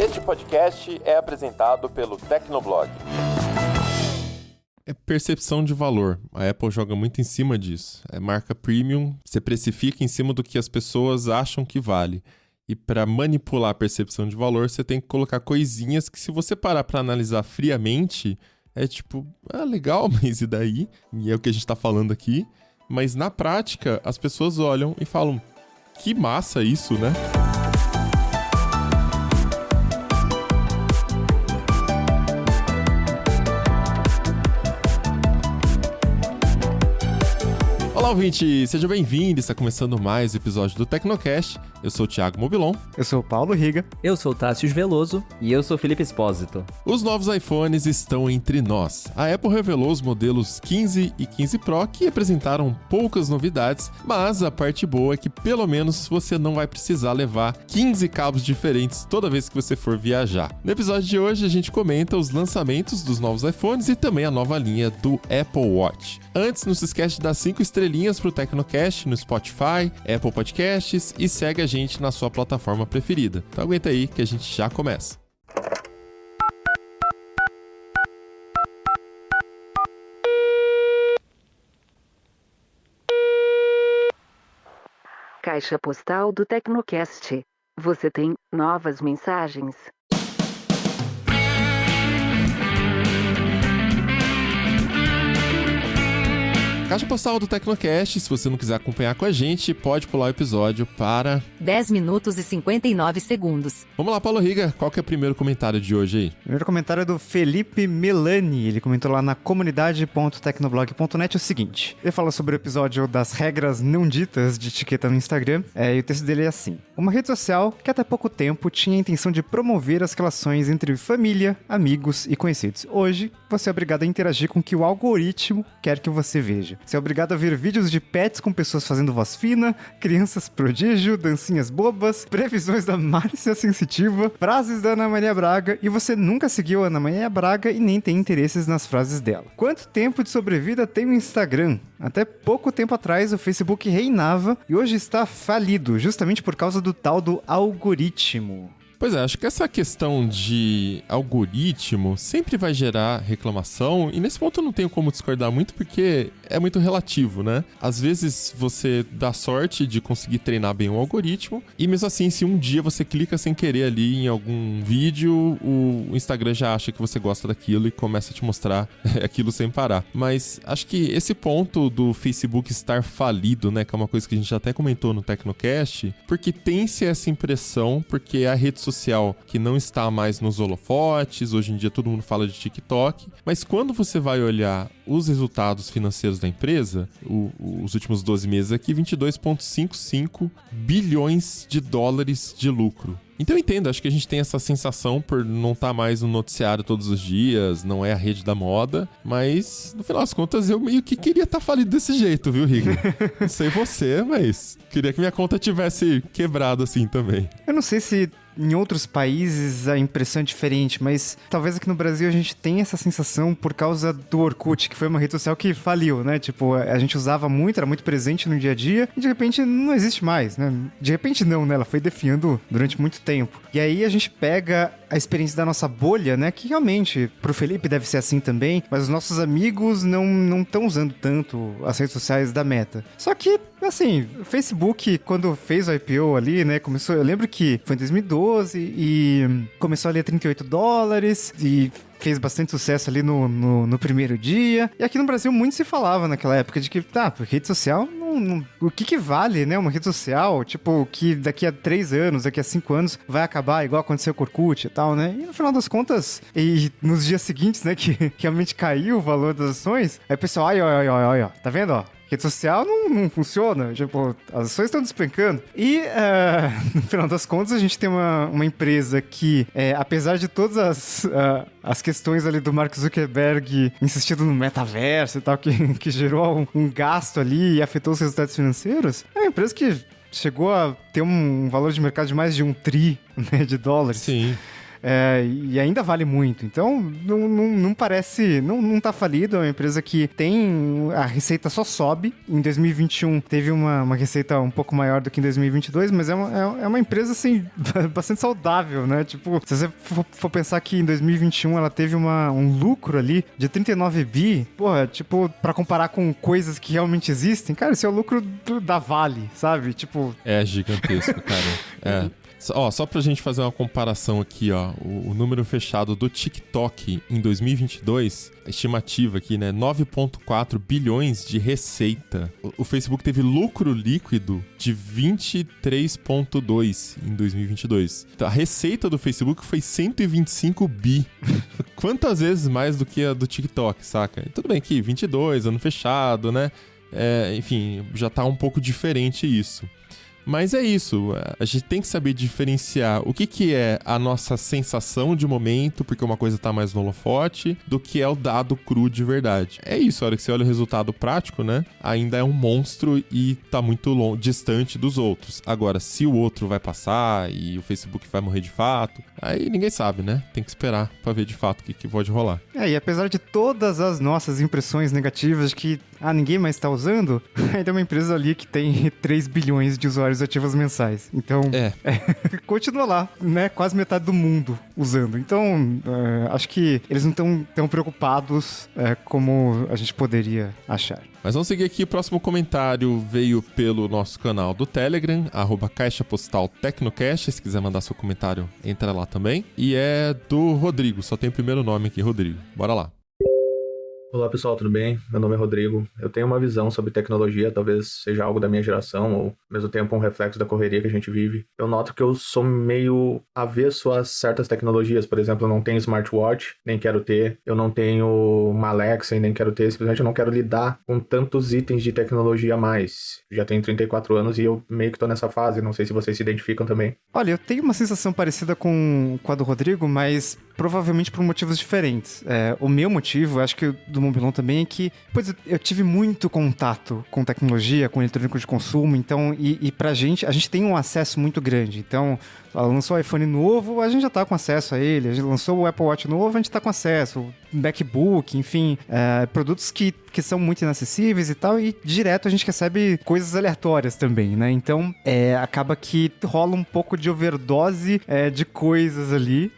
Este podcast é apresentado pelo Tecnoblog. É percepção de valor. A Apple joga muito em cima disso. É marca premium, você precifica em cima do que as pessoas acham que vale. E para manipular a percepção de valor, você tem que colocar coisinhas que, se você parar para analisar friamente, é tipo, legal, mas e daí? E é o que a gente tá falando aqui. Mas na prática, as pessoas olham e falam, que massa isso, né? Olá, ouvinte! Seja bem-vindo! Está começando mais um episódio do Tecnocast. Eu sou o Thiago Mobilon. Eu sou o Paulo Riga. Eu sou o Tássio Veloso. E eu sou o Felipe Espósito. Os novos iPhones estão entre nós. A Apple revelou os modelos 15 e 15 Pro, que apresentaram poucas novidades, mas a parte boa é que pelo menos você não vai precisar levar 15 cabos diferentes toda vez que você for viajar. No episódio de hoje a gente comenta os lançamentos dos novos iPhones e também a nova linha do Apple Watch. Antes, não se esquece de dar 5 estrelinhas pro Tecnocast no Spotify, Apple Podcasts e segue a gente na sua plataforma preferida. Então aguenta aí que a gente já começa. Caixa postal do Tecnocast. Você tem novas mensagens? Caixa postal do Tecnocast, se você não quiser acompanhar com a gente, pode pular o episódio para 10 minutos e 59 segundos. Vamos lá, Paulo Riga, qual que é o primeiro comentário de hoje aí? O primeiro comentário é do Felipe Melani. Ele comentou lá na comunidade.tecnoblog.net o seguinte. Ele fala sobre o episódio das regras não ditas de etiqueta no Instagram. E o texto dele é assim. Uma rede social que até pouco tempo tinha a intenção de promover as relações entre família, amigos e conhecidos. Hoje, você é obrigado a interagir com o que o algoritmo quer que você veja. Você é obrigado a ver vídeos de pets com pessoas fazendo voz fina, crianças prodígio, dancinhas bobas, previsões da Márcia Sensitiva, frases da Ana Maria Braga, e você nunca seguiu a Ana Maria Braga e nem tem interesses nas frases dela. Quanto tempo de sobrevida tem o Instagram? Até pouco tempo atrás o Facebook reinava e hoje está falido, justamente por causa do tal do algoritmo. Pois é, acho que essa questão de algoritmo sempre vai gerar reclamação, e nesse ponto eu não tenho como discordar muito porque é muito relativo, né? Às vezes você dá sorte de conseguir treinar bem o algoritmo, e mesmo assim, se um dia você clica sem querer ali em algum vídeo, o Instagram já acha que você gosta daquilo e começa a te mostrar aquilo sem parar. Mas acho que esse ponto do Facebook estar falido, né, que é uma coisa que a gente até comentou no Tecnocast, porque tem-se essa impressão, porque a rede social que não está mais nos holofotes, hoje em dia todo mundo fala de TikTok, mas quando você vai olhar os resultados financeiros da empresa, os últimos 12 meses aqui, 22,55 bilhões de dólares de lucro. Então eu entendo, acho que a gente tem essa sensação por não estar mais no noticiário todos os dias, não é a rede da moda, mas no final das contas eu meio que queria estar falido desse jeito, viu, Riga? Não sei você, mas queria que minha conta tivesse quebrado assim também. Eu não sei se em outros países a impressão é diferente, mas talvez aqui no Brasil a gente tenha essa sensação por causa do Orkut, que foi uma rede social que faliu, né? Tipo, a gente usava muito, era muito presente no dia a dia, e de repente não existe mais, né? De repente não, né? Ela foi definhando durante muito tempo. E aí a gente pega a experiência da nossa bolha, né? Que realmente, pro Felipe deve ser assim também, mas os nossos amigos não estão usando tanto as redes sociais da Meta. Só que, assim, o Facebook, quando fez o IPO ali, né? Começou, eu lembro que foi em 2012 e começou ali a $38 e fez bastante sucesso ali no primeiro dia. E aqui no Brasil muito se falava naquela época de que, rede social, o que vale, né, uma rede social, tipo, que daqui a 3 anos, daqui a 5 anos, vai acabar igual aconteceu com o Orkut e tal, né? E no final das contas, e nos dias seguintes, né, que realmente caiu o valor das ações, aí o pessoal, ó, tá vendo, ó? Rede social não funciona, tipo, as ações estão despencando. E, no final das contas, a gente tem uma empresa que, apesar de todas as questões ali do Mark Zuckerberg insistindo no metaverso e tal, que gerou um gasto ali e afetou os resultados financeiros, é uma empresa que chegou a ter um valor de mercado de mais de $1 tri, né, de dólares. Sim. e ainda vale muito. Então, não parece... Não tá falido, é uma empresa que tem... A receita só sobe. Em 2021 teve uma receita um pouco maior do que em 2022, mas é uma empresa, assim, bastante saudável, né? Tipo, se você for pensar que em 2021 ela teve um lucro ali de 39 bi, porra, tipo, pra comparar com coisas que realmente existem, cara, esse é o lucro da Vale, sabe? Tipo... É gigantesco, cara. Só pra gente fazer uma comparação aqui, ó, o número fechado do TikTok em 2022, a estimativa aqui, né, 9,4 bilhões de receita. O Facebook teve lucro líquido de 23,2 em 2022. Então, a receita do Facebook foi 125 bi. Quantas vezes mais do que a do TikTok, saca? Tudo bem que 22, ano fechado, né? Enfim, já tá um pouco diferente isso. Mas é isso, a gente tem que saber diferenciar o que é a nossa sensação de momento, porque uma coisa tá mais no holofote, do que é o dado cru de verdade. É isso, a hora que você olha o resultado prático, né? Ainda é um monstro e tá muito distante dos outros. Agora, se o outro vai passar e o Facebook vai morrer de fato, aí ninguém sabe, né? Tem que esperar pra ver de fato o que pode rolar. E apesar de todas as nossas impressões negativas de que ninguém mais tá usando, ainda é uma empresa ali que tem 3 bilhões de usuários ativos mensais. Então, continua lá, né? Quase metade do mundo usando. Então, acho que eles não estão tão preocupados como a gente poderia achar. Mas vamos seguir aqui, o próximo comentário veio pelo nosso canal do Telegram, @CaixaPostalTecnocast, se quiser mandar seu comentário, entra lá também. E é do Rodrigo, só tem o primeiro nome aqui, Rodrigo. Bora lá. Olá pessoal, tudo bem? Meu nome é Rodrigo. Eu tenho uma visão sobre tecnologia, talvez seja algo da minha geração ou ao mesmo tempo um reflexo da correria que a gente vive. Eu noto que eu sou meio avesso a certas tecnologias, por exemplo, eu não tenho smartwatch, nem quero ter, eu não tenho uma Alexa e nem quero ter, simplesmente eu não quero lidar com tantos itens de tecnologia a mais. Já tenho 34 anos e eu meio que tô nessa fase, não sei se vocês se identificam também. Olha, eu tenho uma sensação parecida com a do Rodrigo, mas provavelmente por motivos diferentes. O meu motivo, acho que do Mobilon também, é que eu tive muito contato com tecnologia, com eletrônico de consumo, então, e pra gente, a gente tem um acesso muito grande. Então, lançou o iPhone novo, a gente já tá com acesso a ele. A gente lançou o Apple Watch novo, a gente tá com acesso. O MacBook, enfim, produtos que são muito inacessíveis e tal, e direto a gente recebe coisas aleatórias também, né? Então, acaba que rola um pouco de overdose de coisas ali.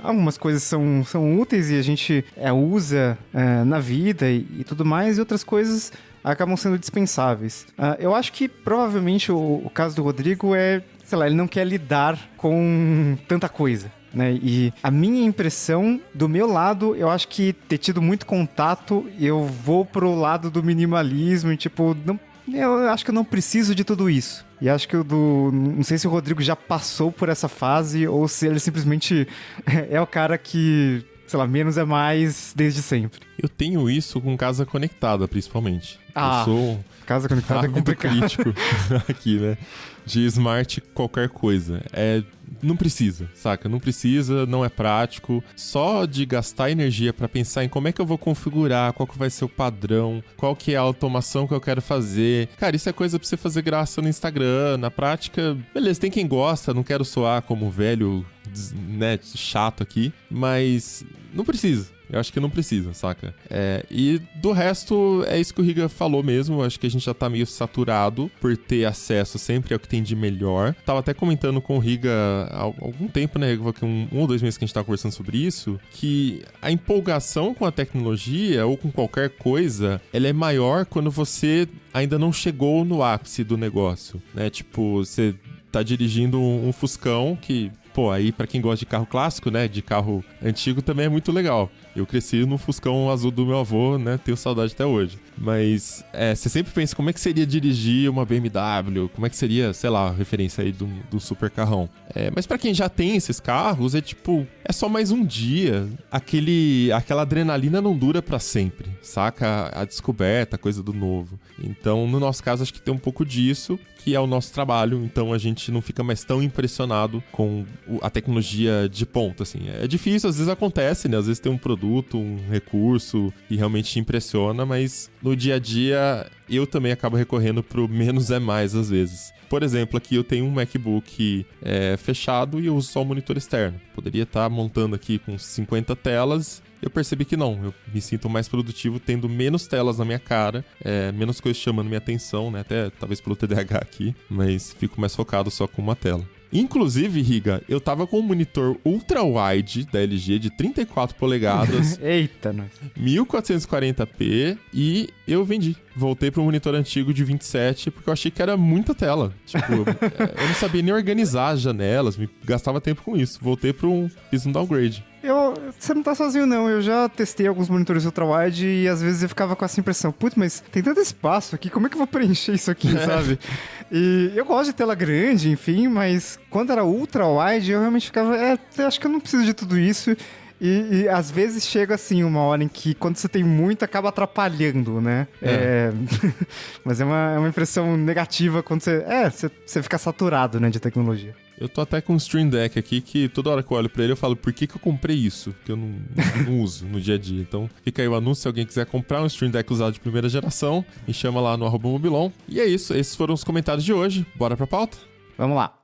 Algumas coisas são úteis e a gente usa na vida e tudo mais, e outras coisas acabam sendo dispensáveis. Eu acho que provavelmente o caso do Rodrigo sei lá, ele não quer lidar com tanta coisa, né? E a minha impressão, do meu lado, eu acho que ter tido muito contato, eu vou pro lado do minimalismo e tipo, eu acho que eu não preciso de tudo isso. E acho que não sei se o Rodrigo já passou por essa fase ou se ele simplesmente é o cara que, sei lá, menos é mais desde sempre. Eu tenho isso com casa conectada, principalmente. Eu sou casa conectada é complicado. Crítico aqui, né? De smart qualquer coisa. Não precisa, saca? Não precisa, não é prático. Só de gastar energia pra pensar em como é que eu vou configurar, qual que vai ser o padrão, qual que é a automação que eu quero fazer. Cara, isso é coisa pra você fazer graça no Instagram. Na prática, beleza, tem quem gosta, não quero soar como velho, né, chato aqui, mas não precisa. Eu acho que não precisa, saca? E do resto, é isso que o Riga falou mesmo. Eu acho que a gente já tá meio saturado por ter acesso sempre ao que tem de melhor. Tava até comentando com o Riga há algum tempo, né, Riga? Um ou 2 meses que a gente tava conversando sobre isso, que a empolgação com a tecnologia ou com qualquer coisa, ela é maior quando você ainda não chegou no ápice do negócio, né? Tipo, você tá dirigindo um Fuscão que... Pô, aí pra quem gosta de carro clássico, né, de carro antigo também é muito legal. Eu cresci no Fuscão azul do meu avô, né, tenho saudade até hoje. Mas você sempre pensa como é que seria dirigir uma BMW, como é que seria, sei lá, a referência aí do super carrão. Mas pra quem já tem esses carros, é só mais um dia. Aquela adrenalina não dura pra sempre, saca? A descoberta, a coisa do novo. Então, no nosso caso, acho que tem um pouco disso, que é o nosso trabalho. Então, a gente não fica mais tão impressionado com a tecnologia de ponta, assim. É difícil, às vezes acontece, né? Às vezes tem um produto, um recurso que realmente te impressiona, mas no dia a dia eu também acabo recorrendo pro menos é mais, às vezes. por exemplo, aqui eu tenho um MacBook fechado e eu uso só o monitor externo. Poderia estar montando aqui com 50 telas. Eu percebi que não, eu me sinto mais produtivo tendo menos telas na minha cara, menos coisas chamando minha atenção, né? Até talvez pelo TDAH aqui, mas fico mais focado só com uma tela. Inclusive, Riga, eu tava com um monitor ultra-wide da LG de 34 polegadas. Eita, nós. 1440p e eu vendi. Voltei pro monitor antigo de 27 porque eu achei que era muita tela. Tipo, eu não sabia nem organizar as janelas, gastava tempo com isso. Voltei fiz um downgrade. Você não tá sozinho, não. Eu já testei alguns monitores ultra-wide e às vezes eu ficava com essa impressão. Putz, mas tem tanto espaço aqui, como é que eu vou preencher isso aqui, sabe? E eu gosto de tela grande, enfim, mas quando era ultra-wide eu realmente ficava... acho que eu não preciso de tudo isso. E às vezes chega assim uma hora em que quando você tem muito acaba atrapalhando, né? Mas é uma impressão negativa quando você fica saturado, né, de tecnologia. Eu tô até com um Stream Deck aqui que toda hora que eu olho pra ele eu falo, por que eu comprei isso? Que eu não uso no dia a dia. Então fica aí o anúncio, se alguém quiser comprar um Stream Deck usado de primeira geração, me chama lá no @mobilon. E é isso, esses foram os comentários de hoje. Bora pra pauta? Vamos lá.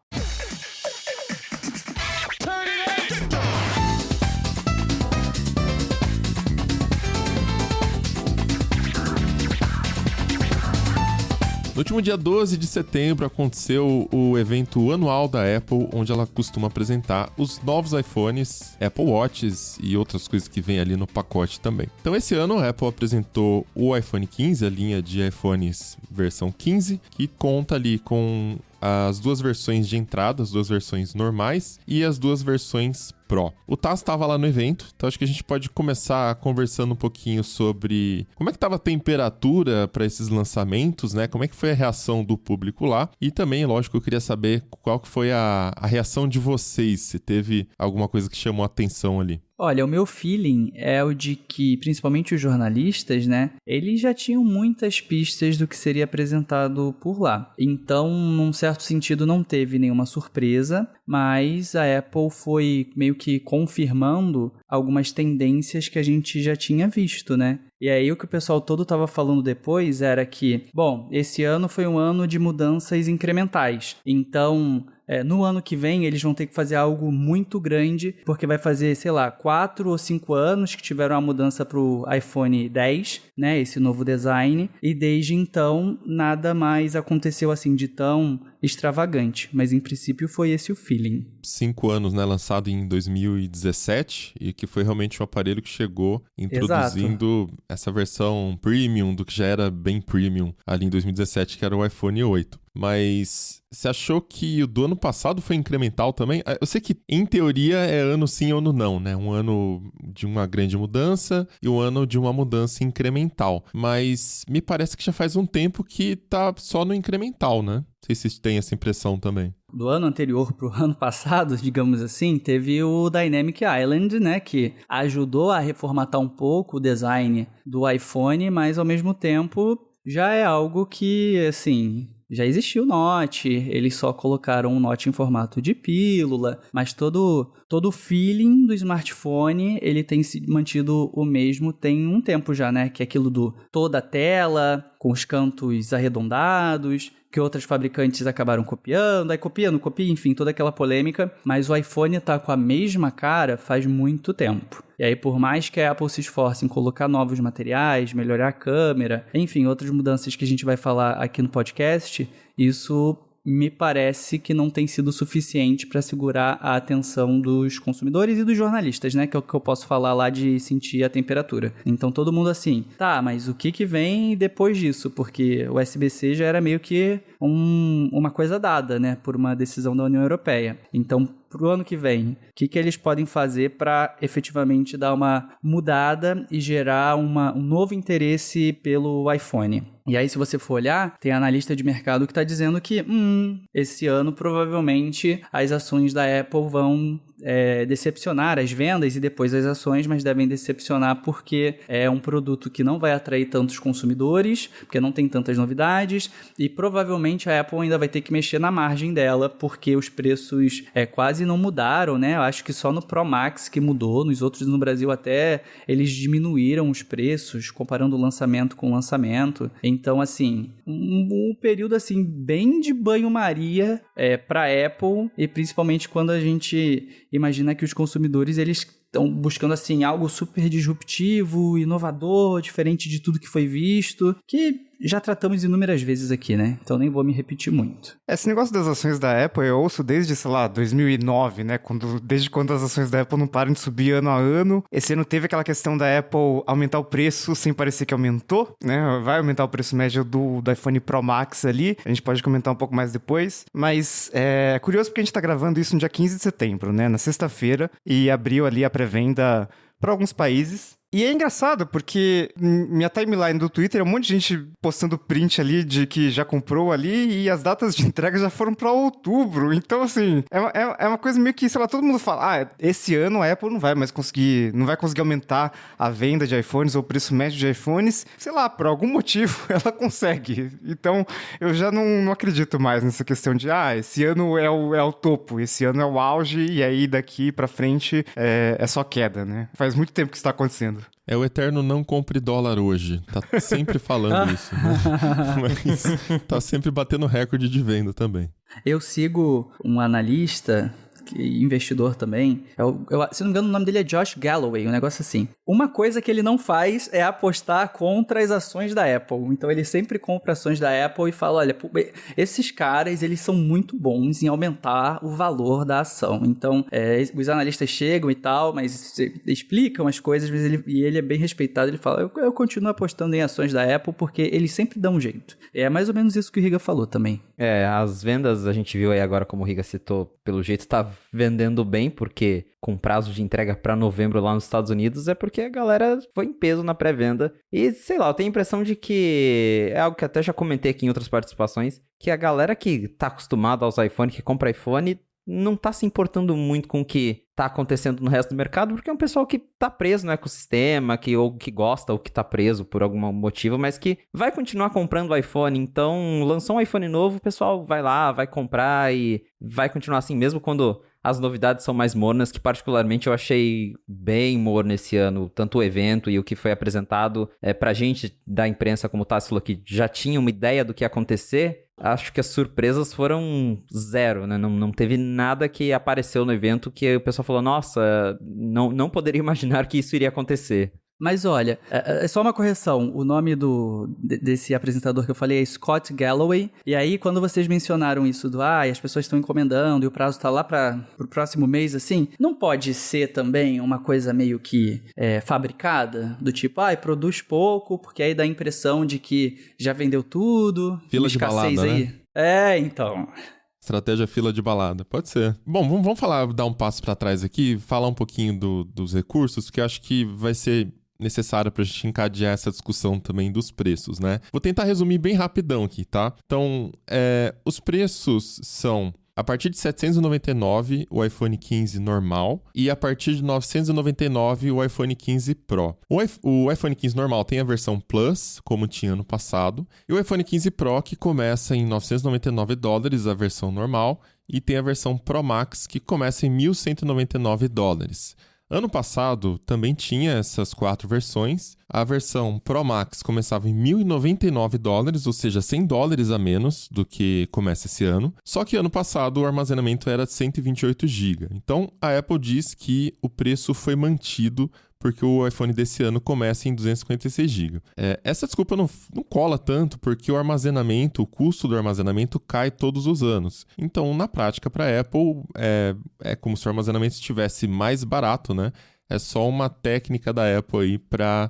No último dia 12 de setembro aconteceu o evento anual da Apple, onde ela costuma apresentar os novos iPhones, Apple Watches e outras coisas que vem ali no pacote também. Então esse ano a Apple apresentou o iPhone 15, a linha de iPhones versão 15, que conta ali com as duas versões de entrada, as duas versões normais e as duas versões Pro. O Taz estava lá no evento, então acho que a gente pode começar conversando um pouquinho sobre como é que estava a temperatura para esses lançamentos, né? Como é que foi a reação do público lá? E também, lógico, eu queria saber qual que foi a reação de vocês, se teve alguma coisa que chamou a atenção ali. Olha, o meu feeling é o de que, principalmente os jornalistas, né, eles já tinham muitas pistas do que seria apresentado por lá. Então, num certo sentido, não teve nenhuma surpresa, mas a Apple foi meio que confirmando algumas tendências que a gente já tinha visto, né? E aí o que o pessoal todo estava falando depois era que, bom, esse ano foi um ano de mudanças incrementais. Então, no ano que vem eles vão ter que fazer algo muito grande, porque vai fazer, sei lá, 4 ou 5 anos que tiveram a mudança pro iPhone X, né, esse novo design, e desde então nada mais aconteceu assim de tão extravagante, mas em princípio foi esse o feeling. 5 anos, né, lançado em 2017, e que foi realmente um aparelho que chegou introduzindo essa versão premium do que já era bem premium ali em 2017, que era o iPhone 8. Mas você achou que o do ano passado foi incremental também? Eu sei que, em teoria, é ano sim, ano não, né? Um ano de uma grande mudança e um ano de uma mudança incremental. Mas me parece que já faz um tempo que tá só no incremental, né? Não sei se vocês têm essa impressão também. Do ano anterior pro ano passado, digamos assim, teve o Dynamic Island, né, que ajudou a reformatar um pouco o design do iPhone, mas ao mesmo tempo já é algo que, assim, já existiu o Note, eles só colocaram um Note em formato de pílula, mas todo o feeling do smartphone, ele tem se mantido o mesmo tem um tempo já, né, que é aquilo do toda a tela, com os cantos arredondados, que outras fabricantes acabaram copiando, aí copia, não copia, enfim, toda aquela polêmica, mas o iPhone tá com a mesma cara faz muito tempo. E aí, por mais que a Apple se esforce em colocar novos materiais, melhorar a câmera, enfim, outras mudanças que a gente vai falar aqui no podcast, isso me parece que não tem sido suficiente para segurar a atenção dos consumidores e dos jornalistas, né? Que é o que eu posso falar lá de sentir a temperatura. Então, todo mundo assim, tá, mas o que vem depois disso? Porque o USB-C já era meio que uma coisa dada, né? Por uma decisão da União Europeia. Então, pro ano que vem, o que eles podem fazer para efetivamente dar uma mudada e gerar um novo interesse pelo iPhone? E aí, se você for olhar, tem analista de mercado que está dizendo que esse ano provavelmente as ações da Apple vão decepcionar as vendas e depois as ações, mas devem decepcionar porque é um produto que não vai atrair tantos consumidores, porque não tem tantas novidades, e provavelmente a Apple ainda vai ter que mexer na margem dela, porque os preços quase não mudaram, né? Eu acho que só no Pro Max que mudou, nos outros no Brasil até eles diminuíram os preços, comparando o lançamento com o lançamento. Então, assim, um período assim bem de banho-maria para Apple, e principalmente quando a gente imagina que os consumidores eles estão buscando assim algo super disruptivo, inovador, diferente de tudo que foi visto, que já tratamos inúmeras vezes aqui, né? Então nem vou me repetir muito. Esse negócio das ações da Apple eu ouço desde, sei lá, 2009, né? Desde quando as ações da Apple não param de subir ano a ano. Esse ano teve aquela questão da Apple aumentar o preço sem parecer que aumentou, né? Vai aumentar o preço médio do iPhone Pro Max ali. A gente pode comentar um pouco mais depois. Mas é curioso porque a gente tá gravando isso no dia 15 de setembro, né? Na sexta-feira. E abriu ali a pré-venda para alguns países. E é engraçado, porque minha timeline do Twitter é um monte de gente postando print ali de que já comprou ali e as datas de entrega já foram pra outubro. Então, assim, é uma coisa meio que, sei lá, todo mundo fala, esse ano a Apple não vai conseguir aumentar a venda de iPhones ou o preço médio de iPhones. Sei lá, por algum motivo ela consegue. Então, eu já não acredito mais nessa questão de, esse ano é o topo, esse ano é o auge e aí daqui pra frente é só queda, né? Faz muito tempo que isso tá acontecendo. É o eterno não compre dólar hoje. Tá sempre falando isso, né? Mas tá sempre batendo recorde de venda também. Eu sigo um analista, investidor também, se não me engano o nome dele é Josh Galloway, um negócio assim. Uma coisa que ele não faz é apostar contra as ações da Apple. Então ele sempre compra ações da Apple e fala, olha, esses caras, eles são muito bons em aumentar o valor da ação. Então, os analistas chegam e tal, mas explicam as coisas, e ele é bem respeitado, ele fala, eu continuo apostando em ações da Apple porque eles sempre dão um jeito. É mais ou menos isso que o Riga falou também. As vendas a gente viu aí agora, como o Riga citou, pelo jeito tá vendendo bem, porque com prazo de entrega para novembro lá nos Estados Unidos, é porque a galera foi em peso na pré-venda. E, sei lá, eu tenho a impressão de que é algo que até já comentei aqui em outras participações, que a galera que tá acostumada a usar iPhone, que compra iPhone, não tá se importando muito com o que tá acontecendo no resto do mercado, porque é um pessoal que tá preso no ecossistema, ou que gosta, ou que tá preso por algum motivo, mas que vai continuar comprando o iPhone. Então, lançou um iPhone novo, o pessoal vai lá, vai comprar e vai continuar assim, mesmo quando as novidades são mais mornas, que particularmente eu achei bem morno esse ano, tanto o evento e o que foi apresentado pra gente da imprensa, como o Tassi falou, que já tinha uma ideia do que ia acontecer. Acho que as surpresas foram zero, né? Não teve nada que apareceu no evento que o pessoal falou, nossa, não poderia imaginar que isso iria acontecer. Mas olha, é só uma correção. O nome desse apresentador que eu falei é Scott Galloway. E aí, quando vocês mencionaram isso as pessoas estão encomendando e o prazo tá lá pro próximo mês, assim, não pode ser também uma coisa meio que fabricada? Do tipo, produz pouco, porque aí dá a impressão de que já vendeu tudo. Fila de balada, aí. né? Então... Estratégia fila de balada, pode ser. Bom, vamos dar um passo para trás aqui, falar um pouquinho dos recursos, que eu acho que vai ser necessário para a gente encadear essa discussão também dos preços, né? Vou tentar resumir bem rapidão aqui, tá? Então, os preços são... A partir de R$ 799, o iPhone 15 normal. E a partir de R$ 999, o iPhone 15 Pro. O iPhone 15 normal tem a versão Plus, como tinha no passado. E o iPhone 15 Pro, que começa em $999, a versão normal. E tem a versão Pro Max, que começa em $1.199. Ano passado também tinha essas 4 versões. A versão Pro Max começava em $1.099, ou seja, $100 a menos do que começa esse ano. Só que ano passado o armazenamento era 128 GB. Então a Apple diz que o preço foi mantido porque o iPhone desse ano começa em 256 GB. Essa desculpa não cola tanto porque o custo do armazenamento cai todos os anos. Então, na prática, para a Apple, é como se o armazenamento estivesse mais barato, né? É só uma técnica da Apple aí para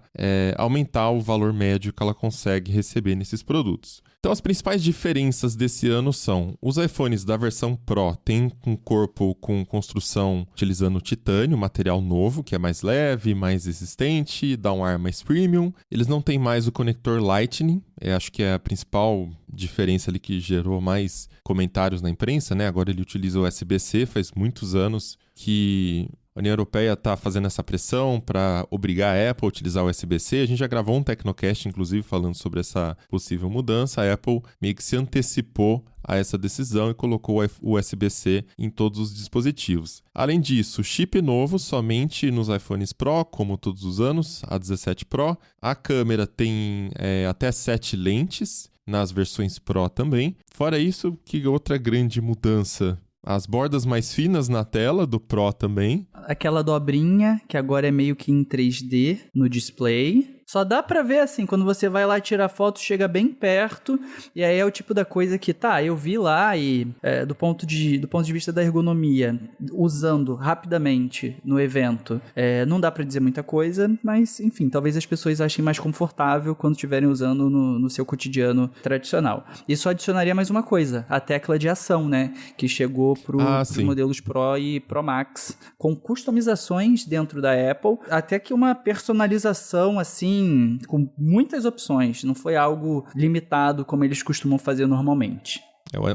aumentar o valor médio que ela consegue receber nesses produtos. Então, as principais diferenças desse ano são: os iPhones da versão Pro têm um corpo com construção utilizando titânio, material novo, que é mais leve, mais resistente, dá um ar mais premium. Eles não têm mais o conector Lightning, acho que é a principal diferença ali que gerou mais comentários na imprensa, né? Agora ele utiliza o USB-C, faz muitos anos que a União Europeia está fazendo essa pressão para obrigar a Apple a utilizar o USB-C. A gente já gravou um Tecnocast, inclusive, falando sobre essa possível mudança. A Apple meio que se antecipou a essa decisão e colocou o USB-C em todos os dispositivos. Além disso, chip novo somente nos iPhones Pro, como todos os anos, a 17 Pro. A câmera tem até 7 lentes nas versões Pro também. Fora isso, que outra grande mudança? As bordas mais finas na tela do Pro também. Aquela dobrinha, que agora é meio que em 3D no display. Só dá pra ver assim, quando você vai lá tirar foto, chega bem perto, e aí é o tipo da coisa que, eu vi lá e do ponto de vista da ergonomia, usando rapidamente no evento, não dá pra dizer muita coisa, mas enfim, talvez as pessoas achem mais confortável quando estiverem usando no seu cotidiano tradicional. E só adicionaria mais uma coisa, a tecla de ação, né, que chegou pros modelos Pro e Pro Max, com customizações dentro da Apple, até que uma personalização assim, com muitas opções, não foi algo limitado como eles costumam fazer normalmente.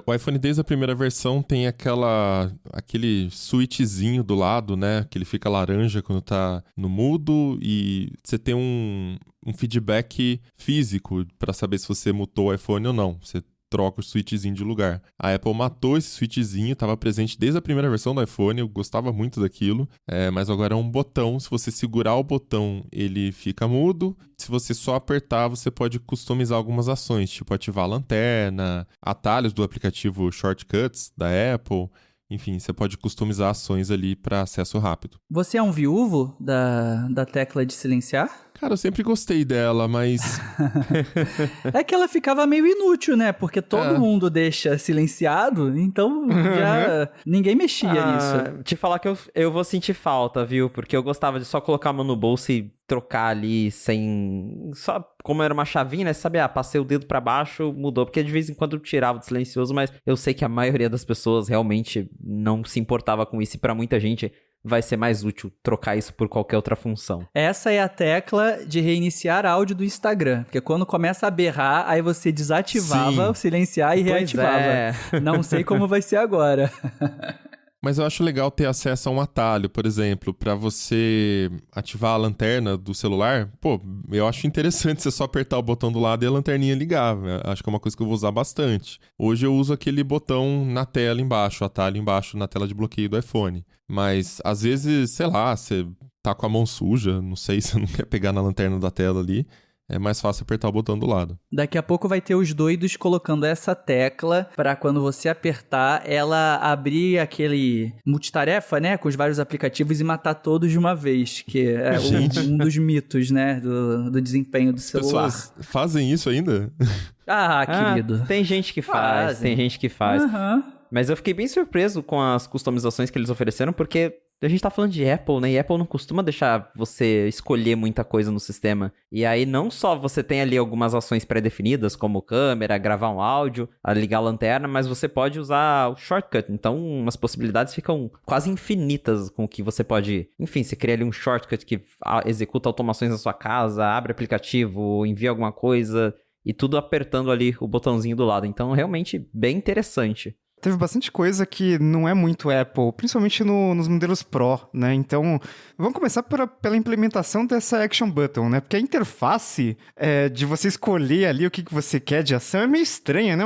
O iPhone desde a primeira versão tem aquele switchzinho do lado, né? Que ele fica laranja quando tá no mudo e você tem um feedback físico para saber se você mutou o iPhone ou não. Você troca o switchzinho de lugar. A Apple matou esse switchzinho, estava presente desde a primeira versão do iPhone, eu gostava muito daquilo, mas agora é um botão, se você segurar o botão, ele fica mudo, se você só apertar, você pode customizar algumas ações, tipo ativar a lanterna, atalhos do aplicativo Shortcuts da Apple. Enfim, você pode customizar ações ali para acesso rápido. Você é um viúvo da tecla de silenciar? Cara, eu sempre gostei dela, mas... É que ela ficava meio inútil, né? Porque todo mundo deixa silenciado, então já ninguém mexia nisso. Te falar que eu vou sentir falta, viu? Porque eu gostava de só colocar a mão no bolso e trocar ali sem... Só como era uma chavinha, né? Sabe, passei o dedo pra baixo, mudou. Porque de vez em quando eu tirava do silencioso, mas eu sei que a maioria das pessoas realmente não se importava com isso. E pra muita gente vai ser mais útil trocar isso por qualquer outra função. Essa é a tecla de reiniciar áudio do Instagram. Porque quando começa a berrar, aí você desativava, silenciar e reativava. Não sei como vai ser agora. Mas eu acho legal ter acesso a um atalho, por exemplo, para você ativar a lanterna do celular. Pô, eu acho interessante você só apertar o botão do lado e a lanterninha ligar. Acho que é uma coisa que eu vou usar bastante. Hoje eu uso aquele botão na tela embaixo, o atalho embaixo na tela de bloqueio do iPhone. Mas às vezes, sei lá, você tá com a mão suja, não sei se você não quer pegar na lanterna da tela ali. É mais fácil apertar o botão do lado. Daqui a pouco vai ter os doidos colocando essa tecla para quando você apertar, ela abrir aquele multitarefa, né? Com os vários aplicativos e matar todos de uma vez. Que é um dos mitos, né? Do desempenho do celular. As pessoas fazem isso ainda? Querido. Tem gente que faz, tem gente que faz. Mas eu fiquei bem surpreso com as customizações que eles ofereceram, porque a gente tá falando de Apple, né? E Apple não costuma deixar você escolher muita coisa no sistema. E aí não só você tem ali algumas ações pré-definidas, como câmera, gravar um áudio, ligar a lanterna, mas você pode usar o shortcut. Então as possibilidades ficam quase infinitas com o que você pode... Enfim, você cria ali um shortcut que executa automações na sua casa, abre aplicativo, envia alguma coisa, e tudo apertando ali o botãozinho do lado. Então realmente bem interessante. Teve bastante coisa que não é muito Apple, principalmente nos modelos Pro, né? Então, vamos começar pela implementação dessa Action Button, né? Porque a interface de você escolher ali o que você quer de ação é meio estranha, né?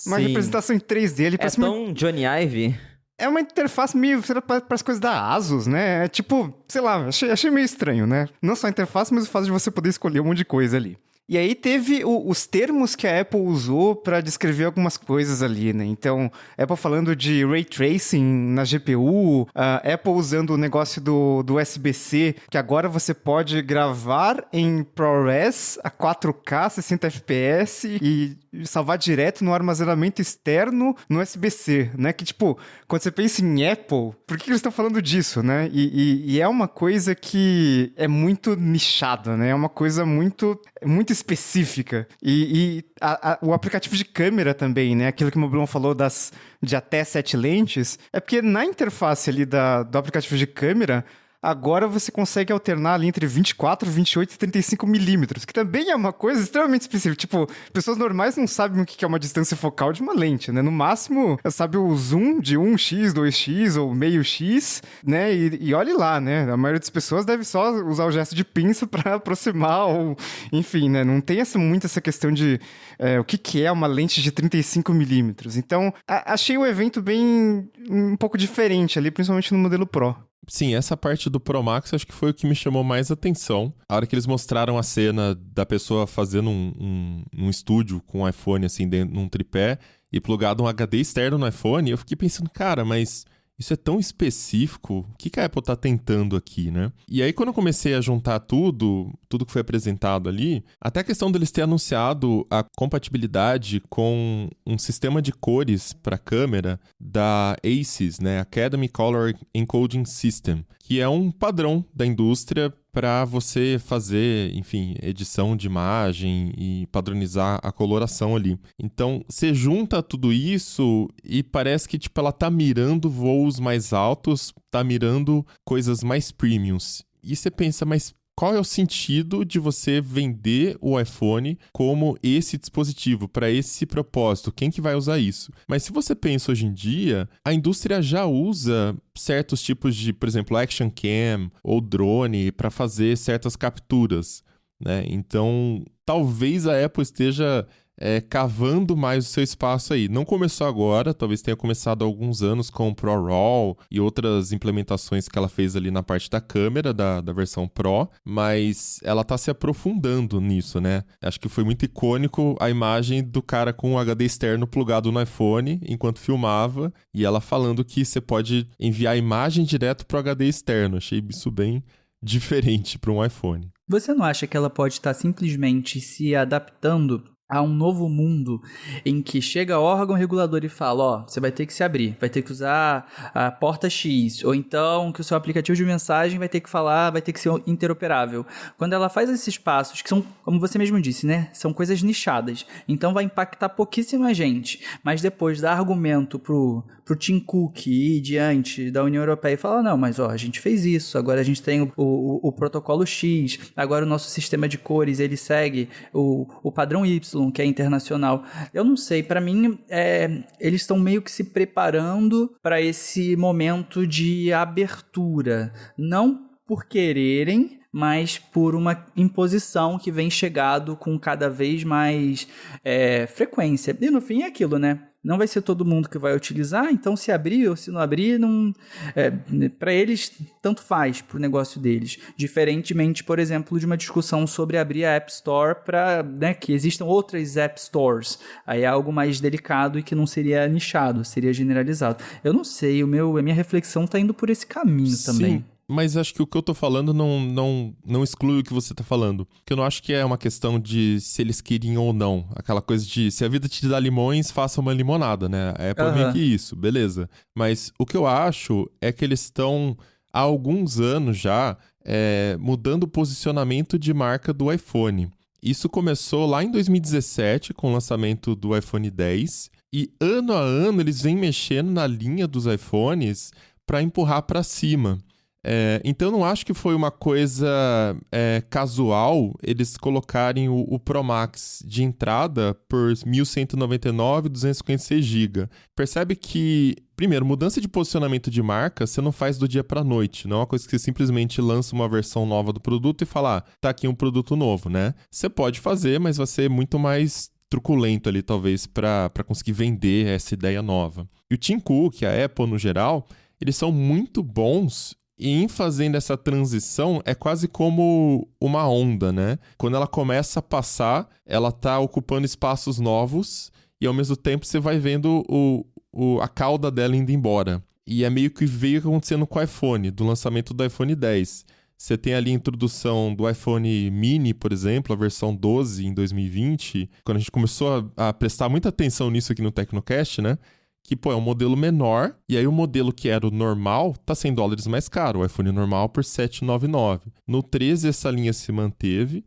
Uma representação em 3D. Ele parece tão Johnny Ive. É uma interface meio para as coisas da Asus, né? É tipo, sei lá, achei meio estranho, né? Não só a interface, mas o fato de você poder escolher um monte de coisa ali. E aí teve os termos que a Apple usou para descrever algumas coisas ali, né? Então, Apple falando de Ray Tracing na GPU, Apple usando o negócio do USB-C, que agora você pode gravar em ProRes a 4K, 60 FPS e salvar direto no armazenamento externo no USB-C, né? Que, tipo, quando você pensa em Apple, por que eles estão falando disso, né? E é uma coisa que é muito nichada, né? É uma coisa muito muito específica. O aplicativo de câmera também, né? Aquilo que o Mobilon falou de até 7 lentes, é porque na interface ali do aplicativo de câmera, agora você consegue alternar ali entre 24, 28 e 35 milímetros, que também é uma coisa extremamente específica. Tipo, pessoas normais não sabem o que é uma distância focal de uma lente, né? No máximo, sabe o zoom de 1x, 2x ou meio x, né? E olhe lá, né? A maioria das pessoas deve só usar o gesto de pinça para aproximar ou... Enfim, né? Não tem muito essa questão de o que é uma lente de 35 milímetros. Então, achei o evento bem... um pouco diferente ali, principalmente no modelo Pro. Sim, essa parte do Pro Max acho que foi o que me chamou mais atenção. A hora que eles mostraram a cena da pessoa fazendo um estúdio com um iPhone, assim, dentro, num tripé, e plugado um HD externo no iPhone, eu fiquei pensando, cara, mas isso é tão específico, o que a Apple tá tentando aqui, né? E aí, quando eu comecei a juntar tudo que foi apresentado ali, até a questão deles ter anunciado a compatibilidade com um sistema de cores para câmera da ACES, né? Academy Color Encoding System, que é um padrão da indústria para você fazer, enfim, edição de imagem e padronizar a coloração ali. Então, você junta tudo isso e parece que, tipo, ela tá mirando voos mais altos, tá mirando coisas mais premiums. E você pensa, mas qual é o sentido de você vender o iPhone como esse dispositivo, para esse propósito? Quem que vai usar isso? Mas se você pensa hoje em dia, a indústria já usa certos tipos de, por exemplo, action cam ou drone para fazer certas capturas, né? Então, talvez a Apple esteja cavando mais o seu espaço aí. Não começou agora, talvez tenha começado há alguns anos com o ProRAW e outras implementações que ela fez ali na parte da câmera da versão Pro, mas ela tá se aprofundando nisso, né? Acho que foi muito icônico a imagem do cara com o HD externo plugado no iPhone enquanto filmava e ela falando que você pode enviar a imagem direto pro HD externo. Achei isso bem diferente para um iPhone. Você não acha que ela pode estar simplesmente se adaptando a um novo mundo em que chega órgão regulador e fala, ó, você vai ter que se abrir, vai ter que usar a porta X, ou então que o seu aplicativo de mensagem vai ter que falar, vai ter que ser interoperável. Quando ela faz esses passos, que são, como você mesmo disse, né, são coisas nichadas, então vai impactar pouquíssima gente, mas depois dá argumento pro Tim Cook ir diante da União Europeia e falar, não, mas ó, a gente fez isso, agora a gente tem o protocolo X, agora o nosso sistema de cores, ele segue o padrão Y, que é internacional. Eu não sei, para mim, eles estão meio que se preparando para esse momento de abertura. Não por quererem, mas por uma imposição que vem chegado com cada vez mais frequência. E no fim é aquilo, né? Não vai ser todo mundo que vai utilizar, então se abrir ou se não abrir, para eles, tanto faz pro negócio deles. Diferentemente, por exemplo, de uma discussão sobre abrir a App Store para, né, que existam outras App Stores. Aí é algo mais delicado e que não seria nichado, seria generalizado. Eu não sei, a minha reflexão está indo por esse caminho também. Sim. Mas acho que o que eu tô falando não exclui o que você tá falando. Porque eu não acho que é uma questão de se eles queriam ou não. Aquela coisa de, se a vida te dá limões, faça uma limonada, né? A Apple é meio que isso, beleza. Mas o que eu acho é que eles estão, há alguns anos já, mudando o posicionamento de marca do iPhone. Isso começou lá em 2017, com o lançamento do iPhone X. E ano a ano eles vêm mexendo na linha dos iPhones para empurrar para cima. Então, eu não acho que foi uma coisa casual eles colocarem o Pro Max de entrada por R$1.199 e 256 GB. Percebe que, primeiro, mudança de posicionamento de marca você não faz do dia para noite. Não é uma coisa que você simplesmente lança uma versão nova do produto e fala, tá aqui um produto novo, né? Você pode fazer, mas vai ser muito mais truculento ali, talvez, para conseguir vender essa ideia nova. E o Tim Cook, a Apple no geral, eles são muito bons. E em fazendo essa transição, é quase como uma onda, né? Quando ela começa a passar, ela tá ocupando espaços novos e ao mesmo tempo você vai vendo a cauda dela indo embora. E é meio que veio acontecendo com o iPhone, do lançamento do iPhone X. Você tem ali a introdução do iPhone Mini, por exemplo, a versão 12 em 2020, quando a gente começou a prestar muita atenção nisso aqui no Tecnocast, né? que, pô, é um modelo menor, e aí o modelo que era o normal tá $100 mais caro, o iPhone normal por $799. No 13 essa linha se manteve,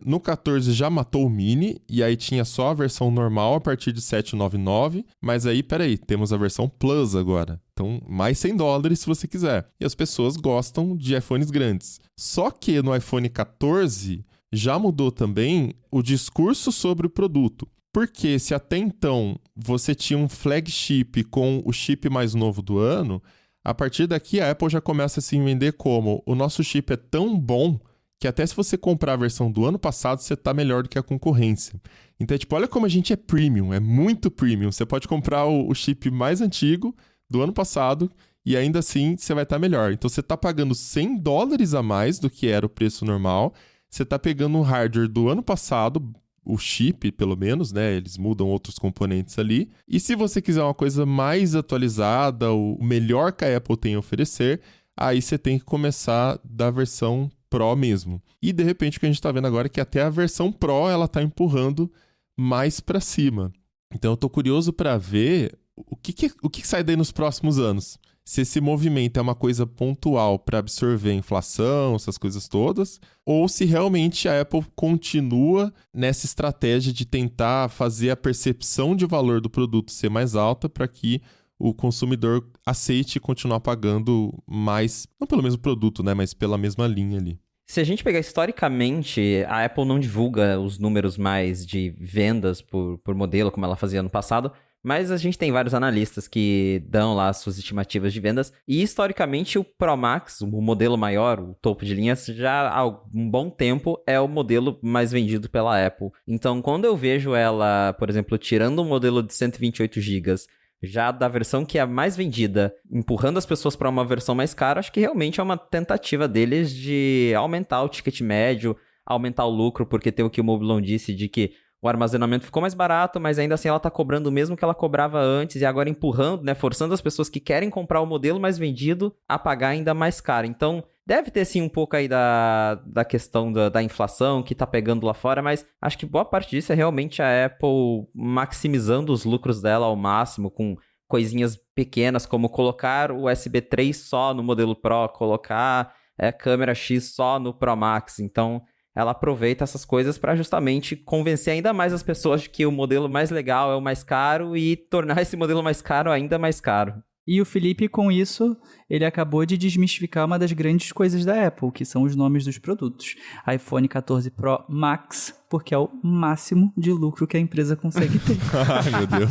no 14 já matou o Mini, e aí tinha só a versão normal a partir de $799, mas aí, peraí, temos a versão Plus agora. Então, mais $100 se você quiser. E as pessoas gostam de iPhones grandes. Só que no iPhone 14 já mudou também o discurso sobre o produto. Porque se até então você tinha um flagship com o chip mais novo do ano, a partir daqui a Apple já começa a se vender como o nosso chip é tão bom que até se você comprar a versão do ano passado, você tá melhor do que a concorrência. Então, tipo, olha como a gente é premium, é muito premium. Você pode comprar o chip mais antigo do ano passado e ainda assim você vai estar melhor. Então, você tá pagando $100 a mais do que era o preço normal. Você tá pegando um hardware do ano passado, o chip, pelo menos, né? Eles mudam outros componentes ali. E se você quiser uma coisa mais atualizada, o melhor que a Apple tem a oferecer, aí você tem que começar da versão Pro mesmo. E, de repente, o que a gente tá vendo agora é que até a versão Pro, ela tá empurrando mais para cima. Então, eu tô curioso para ver o que sai daí nos próximos anos. Se esse movimento é uma coisa pontual para absorver a inflação, essas coisas todas, ou se realmente a Apple continua nessa estratégia de tentar fazer a percepção de valor do produto ser mais alta para que o consumidor aceite continuar pagando mais, não pelo mesmo produto, né, mas pela mesma linha ali. Se a gente pegar historicamente, a Apple não divulga os números mais de vendas por modelo, como ela fazia no passado, mas a gente tem vários analistas que dão lá as suas estimativas de vendas. E, historicamente, o Pro Max, o modelo maior, o topo de linha, já há um bom tempo é o modelo mais vendido pela Apple. Então, quando eu vejo ela, por exemplo, tirando um modelo de 128 GB, já da versão que é a mais vendida, empurrando as pessoas para uma versão mais cara, acho que realmente é uma tentativa deles de aumentar o ticket médio, aumentar o lucro, porque tem o que o Mobilon disse de que o armazenamento ficou mais barato, mas ainda assim ela tá cobrando o mesmo que ela cobrava antes e agora empurrando, né, forçando as pessoas que querem comprar o modelo mais vendido a pagar ainda mais caro. Então, deve ter sim um pouco aí da questão da inflação que tá pegando lá fora, mas acho que boa parte disso é realmente a Apple maximizando os lucros dela ao máximo, com coisinhas pequenas como colocar o USB 3 só no modelo Pro, colocar câmera X só no Pro Max. Então, ela aproveita essas coisas para justamente convencer ainda mais as pessoas de que o modelo mais legal é o mais caro e tornar esse modelo mais caro ainda mais caro. E o Felipe, com isso, ele acabou de desmistificar uma das grandes coisas da Apple, que são os nomes dos produtos. iPhone 14 Pro Max, porque é o máximo de lucro que a empresa consegue ter. Ai, meu Deus.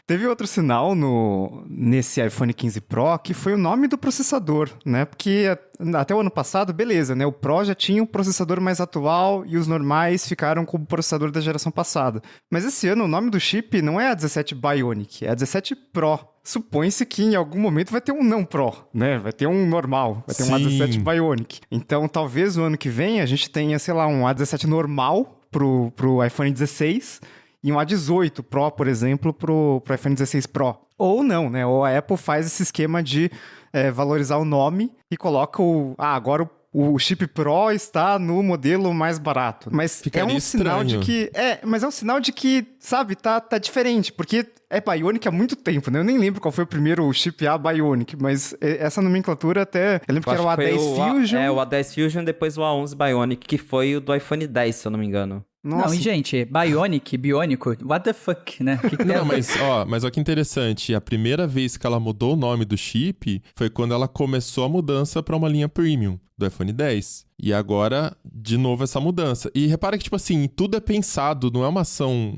Teve outro sinal nesse iPhone 15 Pro, que foi o nome do processador, né? Porque até o ano passado, beleza, né? O Pro já tinha um processador mais atual e os normais ficaram com o processador da geração passada. Mas esse ano o nome do chip não é a 17 Bionic, é a 17 Pro. Supõe-se que em algum momento vai ter um não Pro, né? Vai ter um normal, vai ter um A17 Bionic. Então, talvez no ano que vem a gente tenha, sei lá, um A17 normal pro iPhone 16 e um A18 Pro, por exemplo, pro iPhone 16 Pro. Ou não, né? Ou a Apple faz esse esquema de valorizar o nome e coloca agora o chip Pro está no modelo mais barato. Mas Ficaria é um sinal estranho. de que... mas é um sinal de que, sabe, tá diferente. Porque é Bionic há muito tempo, né? Eu nem lembro qual foi o primeiro chip A Bionic, mas essa nomenclatura até... Eu lembro que era o A10 Fusion. O A10 Fusion, depois o A11 Bionic, que foi o do iPhone 10, se eu não me engano. Nossa. Não, e gente, biônico, what the fuck, né? Que tem a Não, ver? mas olha que interessante. A primeira vez que ela mudou o nome do chip foi quando ela começou a mudança para uma linha premium do iPhone 10. E agora, de novo, essa mudança. E repara que, tipo assim, tudo é pensado, não é uma ação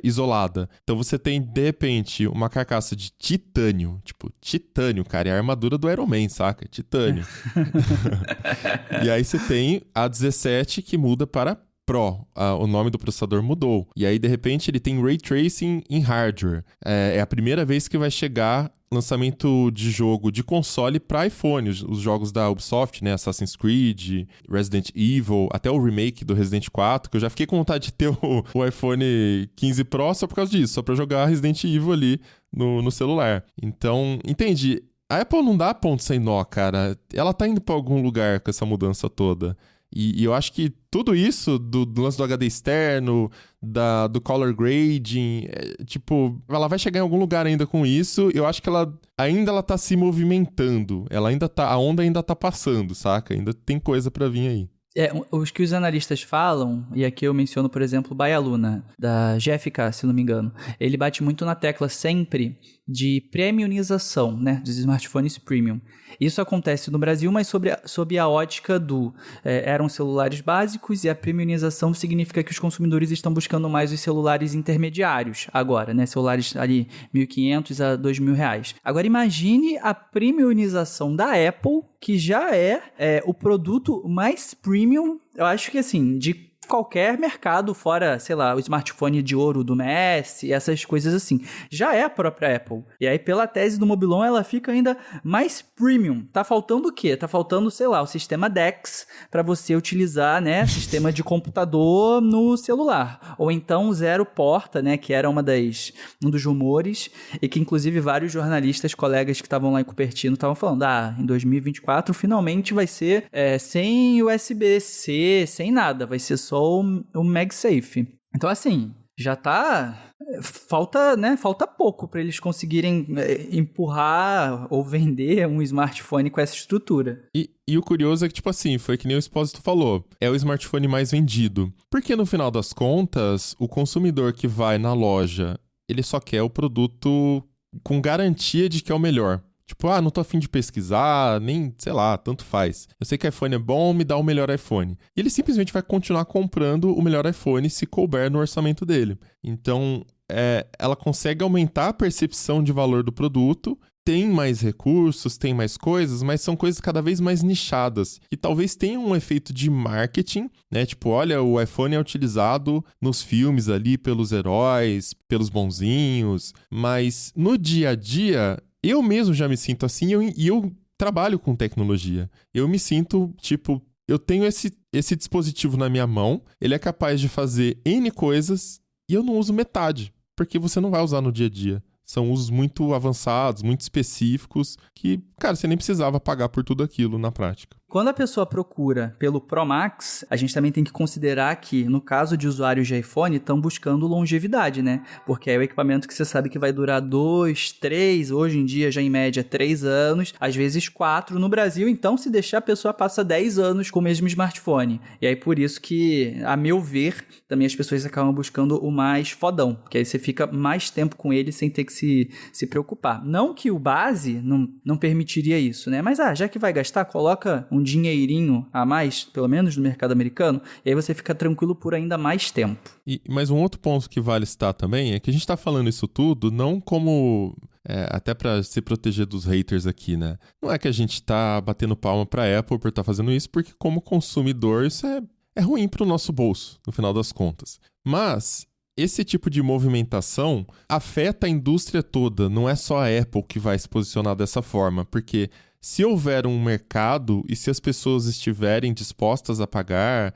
isolada. Então você tem, de repente, uma carcaça de titânio. Tipo, titânio, cara, é a armadura do Iron Man, saca? Titânio. E aí você tem a 17 que muda para Pro, o nome do processador mudou. E aí, de repente, ele tem Ray Tracing em hardware. É a primeira vez que vai chegar lançamento de jogo de console para iPhone. Os jogos da Ubisoft, né? Assassin's Creed, Resident Evil, até o remake do Resident 4, que eu já fiquei com vontade de ter o iPhone 15 Pro só por causa disso, só para jogar Resident Evil ali no celular. Então, entendi. A Apple não dá ponto sem nó, cara. Ela tá indo para algum lugar com essa mudança toda. E eu acho que tudo isso, do lance do HD externo, do color grading, tipo, ela vai chegar em algum lugar ainda com isso. Eu acho que ela tá se movimentando. A onda ainda tá passando, saca? Ainda tem coisa pra vir aí. Os que os analistas falam, e aqui eu menciono, por exemplo, o Bayaluna, da GFK, se não me engano, ele bate muito na tecla sempre de premiumização, né, dos smartphones premium. Isso acontece no Brasil, mas sob a ótica eram celulares básicos, e a premiumização significa que os consumidores estão buscando mais os celulares intermediários agora, né, celulares ali R$1.500 a R$2.000. Agora imagine a premiumização da Apple, que já é o produto mais premium, eu acho que assim, de qualquer mercado, fora, sei lá, o smartphone de ouro do Messi, essas coisas assim. Já é a própria Apple. E aí, pela tese do Mobilon, ela fica ainda mais premium. Tá faltando o quê? Tá faltando, sei lá, o sistema DeX para você utilizar, né, sistema de computador no celular. Ou então, zero porta, né, que era um dos rumores, e que, inclusive, vários jornalistas, colegas que estavam lá em Cupertino, estavam falando, em 2024, finalmente vai ser sem USB-C, sem nada. Vai ser só o MagSafe. Então, assim, já tá... Falta pouco para eles conseguirem empurrar ou vender um smartphone com essa estrutura. E o curioso é que, tipo assim, foi que nem o Expósito falou, é o smartphone mais vendido. Porque, no final das contas, o consumidor que vai na loja, ele só quer o produto com garantia de que é o melhor. Tipo, não tô afim de pesquisar, nem, sei lá, tanto faz. Eu sei que iPhone é bom, me dá o melhor iPhone. E ele simplesmente vai continuar comprando o melhor iPhone se couber no orçamento dele. Então, ela consegue aumentar a percepção de valor do produto, tem mais recursos, tem mais coisas, mas são coisas cada vez mais nichadas. E talvez tenham um efeito de marketing, né? Tipo, olha, o iPhone é utilizado nos filmes ali pelos heróis, pelos bonzinhos, mas no dia a dia... Eu mesmo já me sinto assim e eu trabalho com tecnologia. Eu me sinto, tipo, eu tenho esse dispositivo na minha mão, ele é capaz de fazer N coisas e eu não uso metade, porque você não vai usar no dia a dia. São usos muito avançados, muito específicos, que, cara, você nem precisava pagar por tudo aquilo na prática. Quando a pessoa procura pelo Pro Max, a gente também tem que considerar que, no caso de usuários de iPhone, estão buscando longevidade, né? Porque é o equipamento que você sabe que vai durar 2, 3, hoje em dia já em média 3 anos, às vezes 4 no Brasil, então se deixar a pessoa passa 10 anos com o mesmo smartphone. E aí por isso que, a meu ver, também as pessoas acabam buscando o mais fodão, porque aí você fica mais tempo com ele sem ter que se preocupar. Não que o base não permitiria isso, né? Mas já que vai gastar, coloca um dinheirinho a mais, pelo menos no mercado americano, e aí você fica tranquilo por ainda mais tempo. Mas um outro ponto que vale citar também é que a gente tá falando isso tudo não como... até pra se proteger dos haters aqui, né? Não é que a gente tá batendo palma pra Apple por estar fazendo isso, porque como consumidor isso é ruim pro nosso bolso, no final das contas. Mas... esse tipo de movimentação afeta a indústria toda, não é só a Apple que vai se posicionar dessa forma, porque se houver um mercado e se as pessoas estiverem dispostas a pagar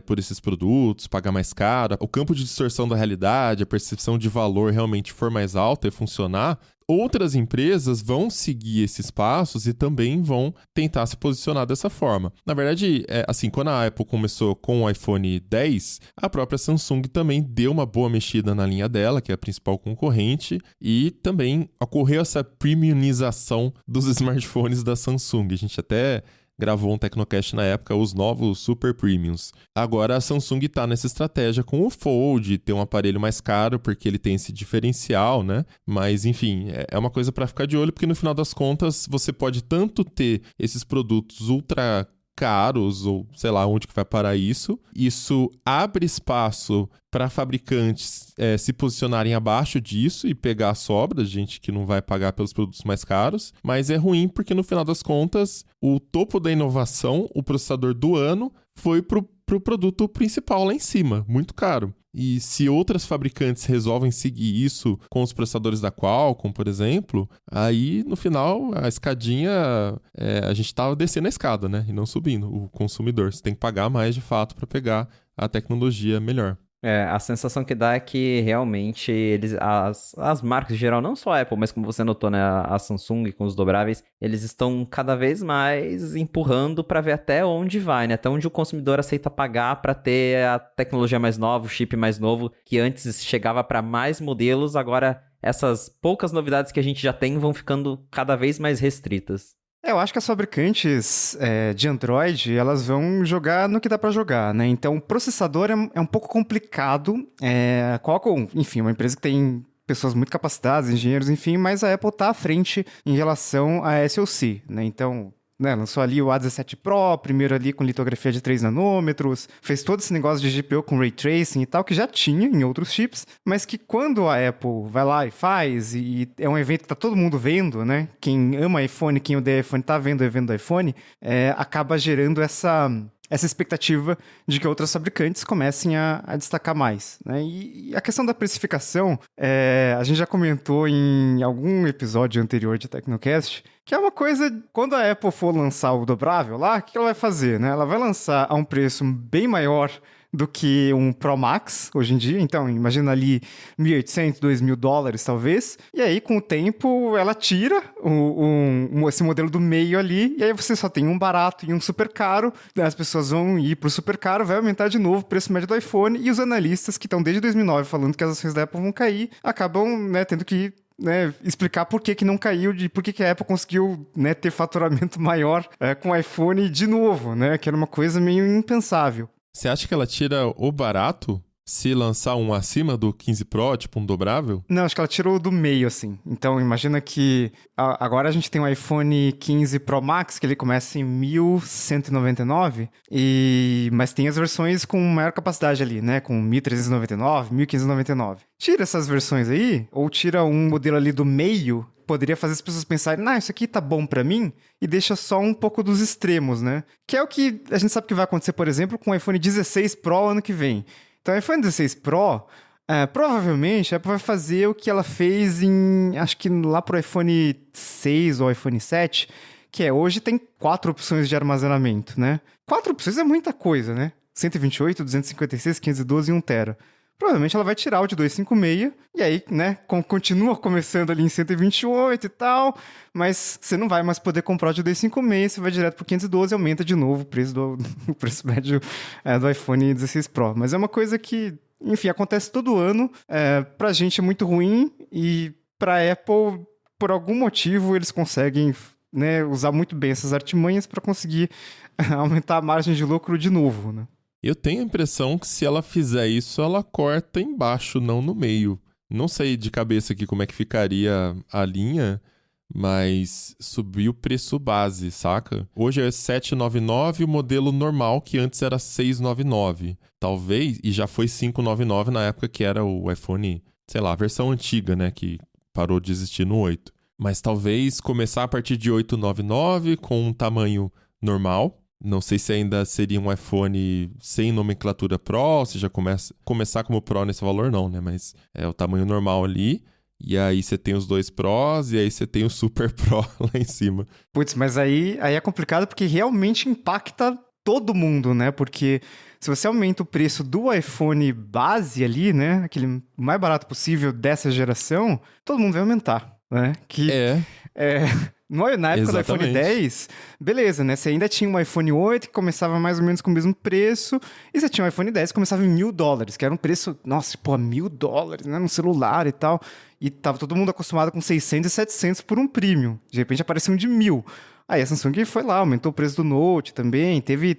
por esses produtos, pagar mais caro, o campo de distorção da realidade, a percepção de valor realmente for mais alta e funcionar, outras empresas vão seguir esses passos e também vão tentar se posicionar dessa forma. Na verdade, assim, quando a Apple começou com o iPhone X, a própria Samsung também deu uma boa mexida na linha dela, que é a principal concorrente, e também ocorreu essa premiumização dos smartphones da Samsung. A gente até gravou um Tecnocast na época, os novos Super Premiums. Agora a Samsung tá nessa estratégia com o Fold, ter um aparelho mais caro, porque ele tem esse diferencial, né? Mas, enfim, é uma coisa para ficar de olho, porque no final das contas, você pode tanto ter esses produtos ultra caros, ou sei lá onde que vai parar isso. Isso abre espaço para fabricantes se posicionarem abaixo disso e pegar a sobra, gente que não vai pagar pelos produtos mais caros, mas é ruim porque no final das contas, o topo da inovação, o processador do ano, foi pro produto principal lá em cima, muito caro. E se outras fabricantes resolvem seguir isso com os processadores da Qualcomm, por exemplo, aí no final a escadinha, a gente tá descendo a escada, né? E não subindo. O consumidor, você tem que pagar mais de fato para pegar a tecnologia melhor. A sensação que dá é que realmente as marcas em geral, não só a Apple, mas como você notou, né, a Samsung com os dobráveis, eles estão cada vez mais empurrando para ver até onde vai, né? Até onde o consumidor aceita pagar para ter a tecnologia mais nova, o chip mais novo, que antes chegava para mais modelos, agora essas poucas novidades que a gente já tem vão ficando cada vez mais restritas. Eu acho que as fabricantes de Android, elas vão jogar no que dá para jogar, né? Então, o processador é um pouco complicado. Qualcomm, enfim, uma empresa que tem pessoas muito capacitadas, engenheiros, enfim, mas a Apple está à frente em relação a SoC, né? Então, lançou ali o A17 Pro, primeiro ali com litografia de 3 nanômetros, fez todo esse negócio de GPU com Ray Tracing e tal, que já tinha em outros chips, mas que quando a Apple vai lá e faz, e é um evento que tá todo mundo vendo, né? Quem ama iPhone, quem odeia iPhone, tá vendo o evento do iPhone, acaba gerando essa expectativa de que outras fabricantes comecem a destacar mais, né? E a questão da precificação, a gente já comentou em algum episódio anterior de Tecnocast, que é uma coisa, quando a Apple for lançar o dobrável lá, o que ela vai fazer, né? Ela vai lançar a um preço bem maior do que um Pro Max hoje em dia. Então, imagina ali $1.800, $2.000 talvez. E aí, com o tempo, ela tira esse modelo do meio ali, e aí você só tem um barato e um super caro. As pessoas vão ir pro super caro, vai aumentar de novo o preço médio do iPhone, e os analistas que estão desde 2009 falando que as ações da Apple vão cair, acabam, né, tendo que explicar por que não caiu, por que a Apple conseguiu, né, ter faturamento maior com o iPhone de novo, né, que era uma coisa meio impensável. Você acha que ela tira o barato se lançar um acima do 15 Pro, tipo um dobrável? Não, acho que ela tirou do meio, assim. Então, imagina que agora a gente tem o iPhone 15 Pro Max, que ele começa em $1.199, mas tem as versões com maior capacidade ali, né? Com 1.399, 1.599. Tira essas versões aí, ou tira um modelo ali do meio, poderia fazer as pessoas pensarem, isso aqui tá bom pra mim, e deixa só um pouco dos extremos, né? Que é o que a gente sabe que vai acontecer, por exemplo, com o iPhone 16 Pro ano que vem. Então, o iPhone 16 Pro, provavelmente, a Apple vai fazer o que ela fez acho que lá pro iPhone 6 ou iPhone 7, que hoje tem 4 opções de armazenamento, né? 4 opções é muita coisa, né? 128, 256, 512 e 1 TB. Provavelmente ela vai tirar o de 256, e aí, né, continua começando ali em 128 e tal, mas você não vai mais poder comprar o de 256, você vai direto pro 512 e aumenta de novo o preço o preço médio do iPhone 16 Pro. Mas é uma coisa que, enfim, acontece todo ano, pra gente é muito ruim, e pra Apple, por algum motivo, eles conseguem, né, usar muito bem essas artimanhas para conseguir aumentar a margem de lucro de novo, né? Eu tenho a impressão que se ela fizer isso, ela corta embaixo, não no meio. Não sei de cabeça aqui como é que ficaria a linha, mas subiu o preço base, saca? Hoje é R$799 o modelo normal, que antes era R$699. Talvez, e já foi R$599 na época que era o iPhone, sei lá, a versão antiga, né, que parou de existir no 8. Mas talvez começar a partir de R$899 com um tamanho normal. Não sei se ainda seria um iPhone sem nomenclatura Pro, se já começar como Pro nesse valor não, né? Mas é o tamanho normal ali, e aí você tem os 2 Pros, e aí você tem o Super Pro lá em cima. Putz, mas aí é complicado porque realmente impacta todo mundo, né? Porque se você aumenta o preço do iPhone base ali, né? Aquele mais barato possível dessa geração, todo mundo vai aumentar, né? Na época do iPhone 10, beleza, né? Você ainda tinha um iPhone 8 que começava mais ou menos com o mesmo preço, e você tinha um iPhone 10 que começava em $1.000, que era um preço, nossa, pô, $1.000, né? No celular e tal. E tava todo mundo acostumado com 600 e 700 por um premium. De repente apareceu um de 1.000. Aí a Samsung foi lá, aumentou o preço do Note também, teve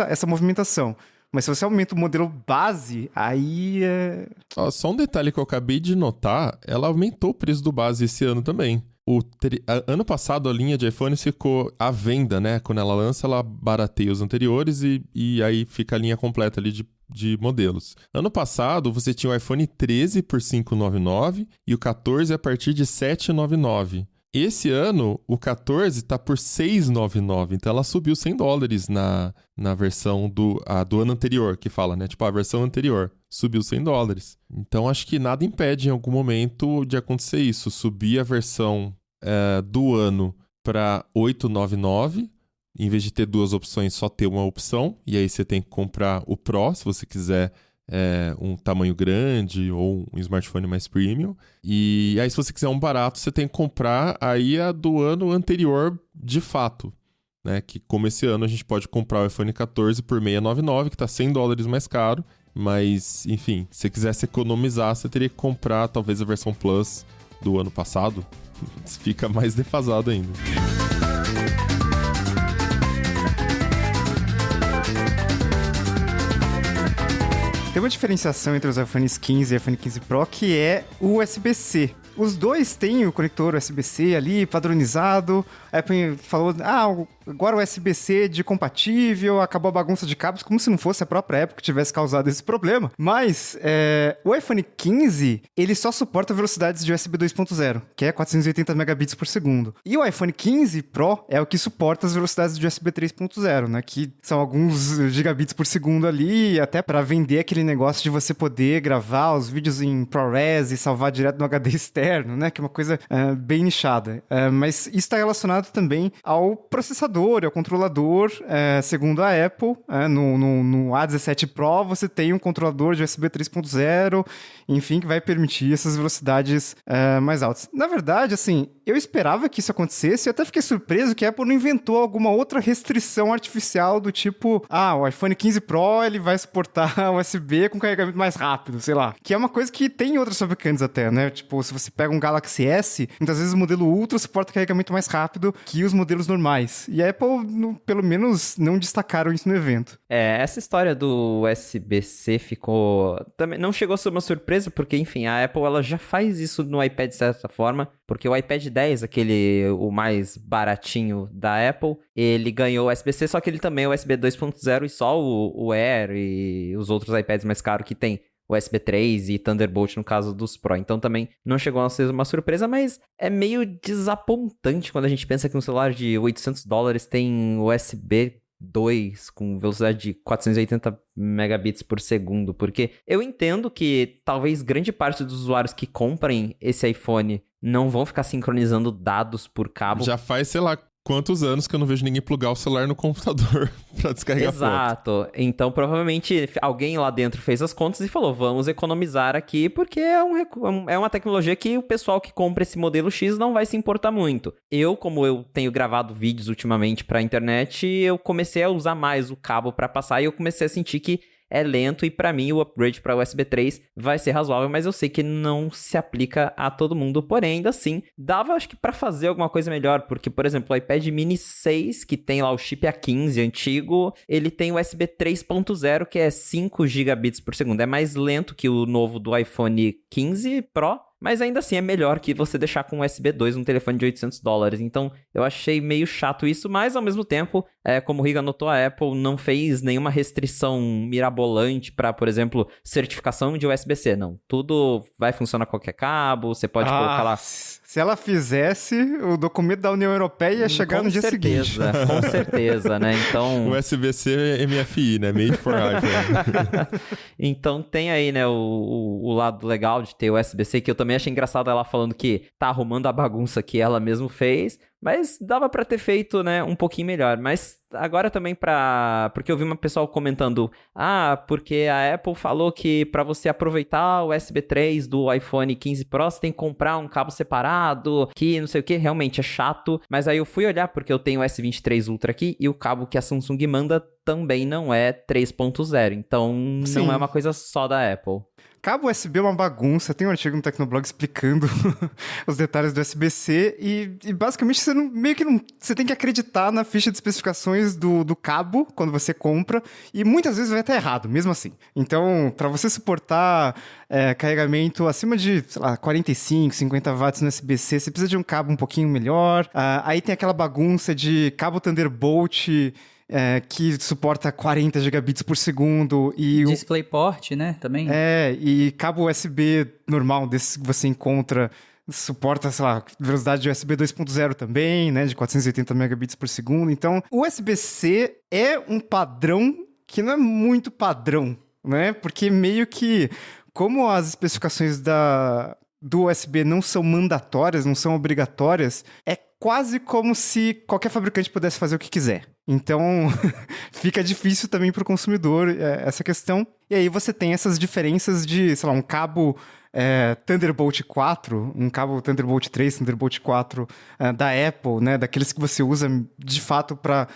essa movimentação. Mas se você aumenta o modelo base, aí é... Só um detalhe que eu acabei de notar, ela aumentou o preço do base esse ano também. Ano passado, a linha de iPhone ficou à venda, né? Quando ela lança, ela barateia os anteriores e aí fica a linha completa ali de modelos. Ano passado, você tinha o iPhone 13 por R$599 e o 14 a partir de R$799. Esse ano, o 14 tá por R$699, então ela subiu $100 na versão do ano anterior, que fala, né? Tipo, a versão anterior subiu $100. Então, acho que nada impede em algum momento de acontecer isso. Subir a versão do ano para R$899, em vez de ter duas opções, só ter uma opção. E aí você tem que comprar o Pro, se você quiser um tamanho grande ou um smartphone mais premium. E aí, se você quiser um barato, você tem que comprar aí a do ano anterior de fato, né? Que como esse ano a gente pode comprar o iPhone 14 por $699, que tá $100 mais caro. Mas, enfim, se você quisesse economizar, você teria que comprar talvez a versão Plus do ano passado. Fica mais defasado ainda. Tem uma diferenciação entre os iPhones 15 e iPhone 15 Pro que é o USB-C. Os dois têm o conector USB-C ali, padronizado. A Apple falou, agora o USB-C de compatível, acabou a bagunça de cabos, como se não fosse a própria Apple que tivesse causado esse problema. Mas o iPhone 15, ele só suporta velocidades de USB 2.0, que é 480 megabits por segundo. E o iPhone 15 Pro é o que suporta as velocidades de USB 3.0, né? Que são alguns gigabits por segundo ali, até para vender aquele negócio de você poder gravar os vídeos em ProRes e salvar direto no HD externo, né? Que é uma coisa bem nichada. Mas isso está relacionado também ao processador e ao controlador. Segundo a Apple, no A17 Pro você tem um controlador de USB 3.0, enfim, que vai permitir essas velocidades mais altas. Na verdade, assim, eu esperava que isso acontecesse e até fiquei surpreso que a Apple não inventou alguma outra restrição artificial do tipo, o iPhone 15 Pro ele vai suportar USB com carregamento mais rápido, sei lá. Que é uma coisa que tem em outros fabricantes até, né? Tipo, se você pega um Galaxy S, muitas vezes o modelo Ultra suporta carregamento mais rápido que os modelos normais. E a Apple, pelo menos, não destacaram isso no evento. Essa história do USB-C ficou... também não chegou a ser uma surpresa, porque, enfim, a Apple ela já faz isso no iPad de certa forma, porque o iPad 10, o mais baratinho da Apple, ele ganhou USB-C, só que ele também é USB 2.0 e só o Air e os outros iPads mais caros que tem USB 3 e Thunderbolt no caso dos Pro. Então também não chegou a ser uma surpresa, mas é meio desapontante quando a gente pensa que um celular de $800 tem USB 2 com velocidade de 480 megabits por segundo, porque eu entendo que talvez grande parte dos usuários que comprem esse iPhone não vão ficar sincronizando dados por cabo. Já faz, sei lá, quantos anos que eu não vejo ninguém plugar o celular no computador pra descarregar foto. Exato. Então, provavelmente, alguém lá dentro fez as contas e falou, vamos economizar aqui, porque é uma tecnologia que o pessoal que compra esse modelo X não vai se importar muito. Como eu tenho gravado vídeos ultimamente pra internet, eu comecei a usar mais o cabo pra passar e eu comecei a sentir que é lento e pra mim o upgrade para USB 3 vai ser razoável, mas eu sei que não se aplica a todo mundo, porém ainda assim dava acho que pra fazer alguma coisa melhor, porque por exemplo o iPad mini 6 que tem lá o chip A15 antigo, ele tem USB 3.0 que é 5 gigabits por segundo, é mais lento que o novo do iPhone 15 Pro, mas ainda assim é melhor que você deixar com USB 2 um telefone de $800. Então eu achei meio chato isso, mas ao mesmo tempo, como o Riga anotou, a Apple não fez nenhuma restrição mirabolante para, por exemplo, certificação de USB-C. Não, tudo vai funcionar com qualquer cabo, você pode colocar lá... Se ela fizesse, o documento da União Europeia ia chegar no dia seguinte. Com certeza, né? Então... USB-C MFI, né? Made for iPhone. Então tem aí, né, o lado legal de ter o USB-C, que eu também achei engraçado ela falando que tá arrumando a bagunça que ela mesmo fez, mas dava pra ter feito, né, um pouquinho melhor. Mas agora também porque eu vi uma pessoa comentando, porque a Apple falou que pra você aproveitar o USB 3 do iPhone 15 Pro, você tem que comprar um cabo separado, que não sei o que, realmente é chato. Mas aí eu fui olhar, porque eu tenho o S23 Ultra aqui, e o cabo que a Samsung manda também não é 3.0. Então Sim. Não é uma coisa só da Apple. Cabo USB é uma bagunça, tem um artigo no Tecnoblog explicando os detalhes do USB-C e basicamente você tem que acreditar na ficha de especificações do cabo quando você compra e muitas vezes vai estar errado, mesmo assim. Então, para você suportar carregamento acima de, sei lá, 45, 50 watts no USB-C, você precisa de um cabo um pouquinho melhor. Aí tem aquela bagunça de cabo Thunderbolt... que suporta 40 gigabits por segundo e DisplayPort, né, também. E cabo USB normal desse que você encontra suporta, sei lá, velocidade de USB 2.0 também, né, de 480 megabits por segundo. Então, o USB-C é um padrão que não é muito padrão, né, porque meio que, como as especificações do USB não são mandatórias, não são obrigatórias, é quase como se qualquer fabricante pudesse fazer o que quiser. Então, fica difícil também para o consumidor essa questão. E aí você tem essas diferenças de, sei lá, um cabo Thunderbolt 4, um cabo Thunderbolt 3, Thunderbolt 4 da Apple, né? Daqueles que você usa de fato para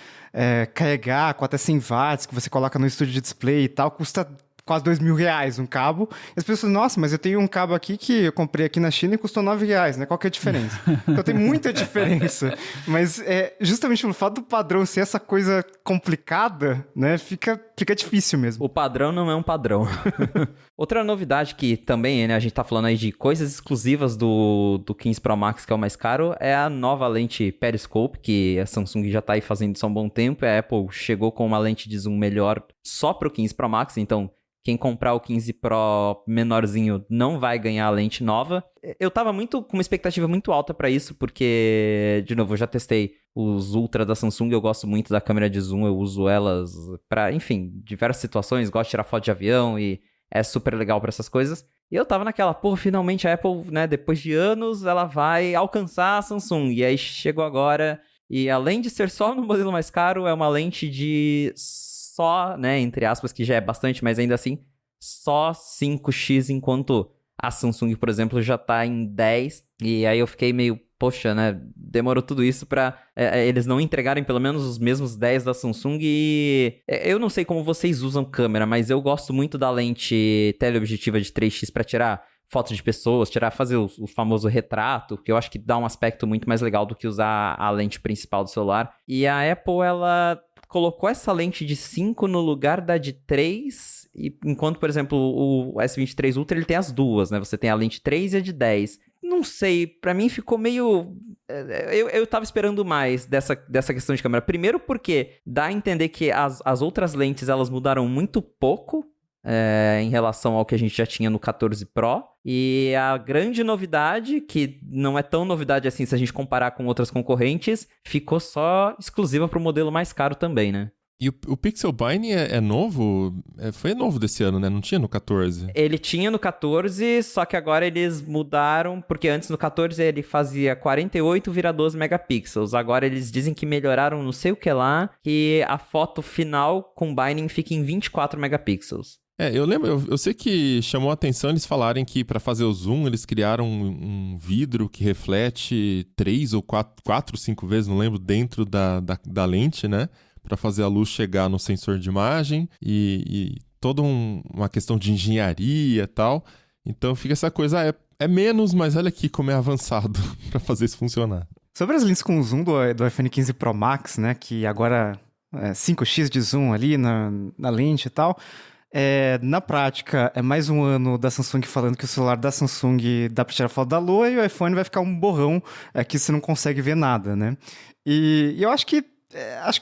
carregar com até 100 watts, que você coloca no estúdio de display e tal, custa quase R$2.000 um cabo. E as pessoas, nossa, mas eu tenho um cabo aqui que eu comprei aqui na China e custou R$9, né? Qual que é a diferença? Então tem muita diferença. Mas justamente pelo fato do padrão ser essa coisa complicada, né? Fica difícil mesmo. O padrão não é um padrão. Outra novidade que também, né, a gente tá falando aí de coisas exclusivas do 15 Pro Max, que é o mais caro, é a nova lente Periscope, que a Samsung já tá aí fazendo isso há um bom tempo. A Apple chegou com uma lente de zoom melhor só pro 15 Pro Max, então quem comprar o 15 Pro menorzinho não vai ganhar a lente nova. Eu tava com uma expectativa muito alta pra isso, porque, de novo, eu já testei os Ultra da Samsung, eu gosto muito da câmera de zoom, eu uso elas pra, enfim, diversas situações, gosto de tirar foto de avião e é super legal pra essas coisas. E eu tava naquela, finalmente a Apple, né, depois de anos, ela vai alcançar a Samsung. E aí chegou agora, e além de ser só no modelo mais caro, é uma lente de só, né, entre aspas, que já é bastante, mas ainda assim, só 5x, enquanto a Samsung, por exemplo, já tá em 10. E aí eu fiquei meio, poxa, né, demorou tudo isso pra eles não entregarem pelo menos os mesmos 10 da Samsung. E eu não sei como vocês usam câmera, mas eu gosto muito da lente teleobjetiva de 3x pra tirar foto de pessoas, fazer o famoso retrato, que eu acho que dá um aspecto muito mais legal do que usar a lente principal do celular. E a Apple, ela colocou essa lente de 5 no lugar da de 3, e enquanto, por exemplo, o S23 Ultra, ele tem as duas, né? Você tem a lente 3 e a de 10. Não sei, pra mim ficou meio... Eu tava esperando mais dessa questão de câmera. Primeiro porque dá a entender que as outras lentes, elas mudaram muito pouco em relação ao que a gente já tinha no 14 Pro. E a grande novidade, que não é tão novidade assim se a gente comparar com outras concorrentes, ficou só exclusiva pro modelo mais caro também, né? E o Pixel Bind é novo? Foi novo desse ano, né? Não tinha no 14? Ele tinha no 14, só que agora eles mudaram, porque antes no 14 ele fazia 48,12 megapixels. Agora eles dizem que melhoraram não sei o que lá, que a foto final com binding fica em 24 megapixels. Eu lembro, eu sei que chamou a atenção eles falarem que para fazer o zoom eles criaram um vidro que reflete 3 ou 4, 5 vezes, não lembro, dentro da lente, né? Para fazer a luz chegar no sensor de imagem e toda uma questão de engenharia e tal. Então fica essa coisa, é menos, mas olha aqui como é avançado para fazer isso funcionar. Sobre as lentes com zoom do iPhone 15 Pro Max, né? Que agora é 5x de zoom ali na lente e tal. Na prática, é mais um ano da Samsung falando que o celular da Samsung dá pra tirar foto da lua e o iPhone vai ficar um borrão que você não consegue ver nada, né? E eu acho que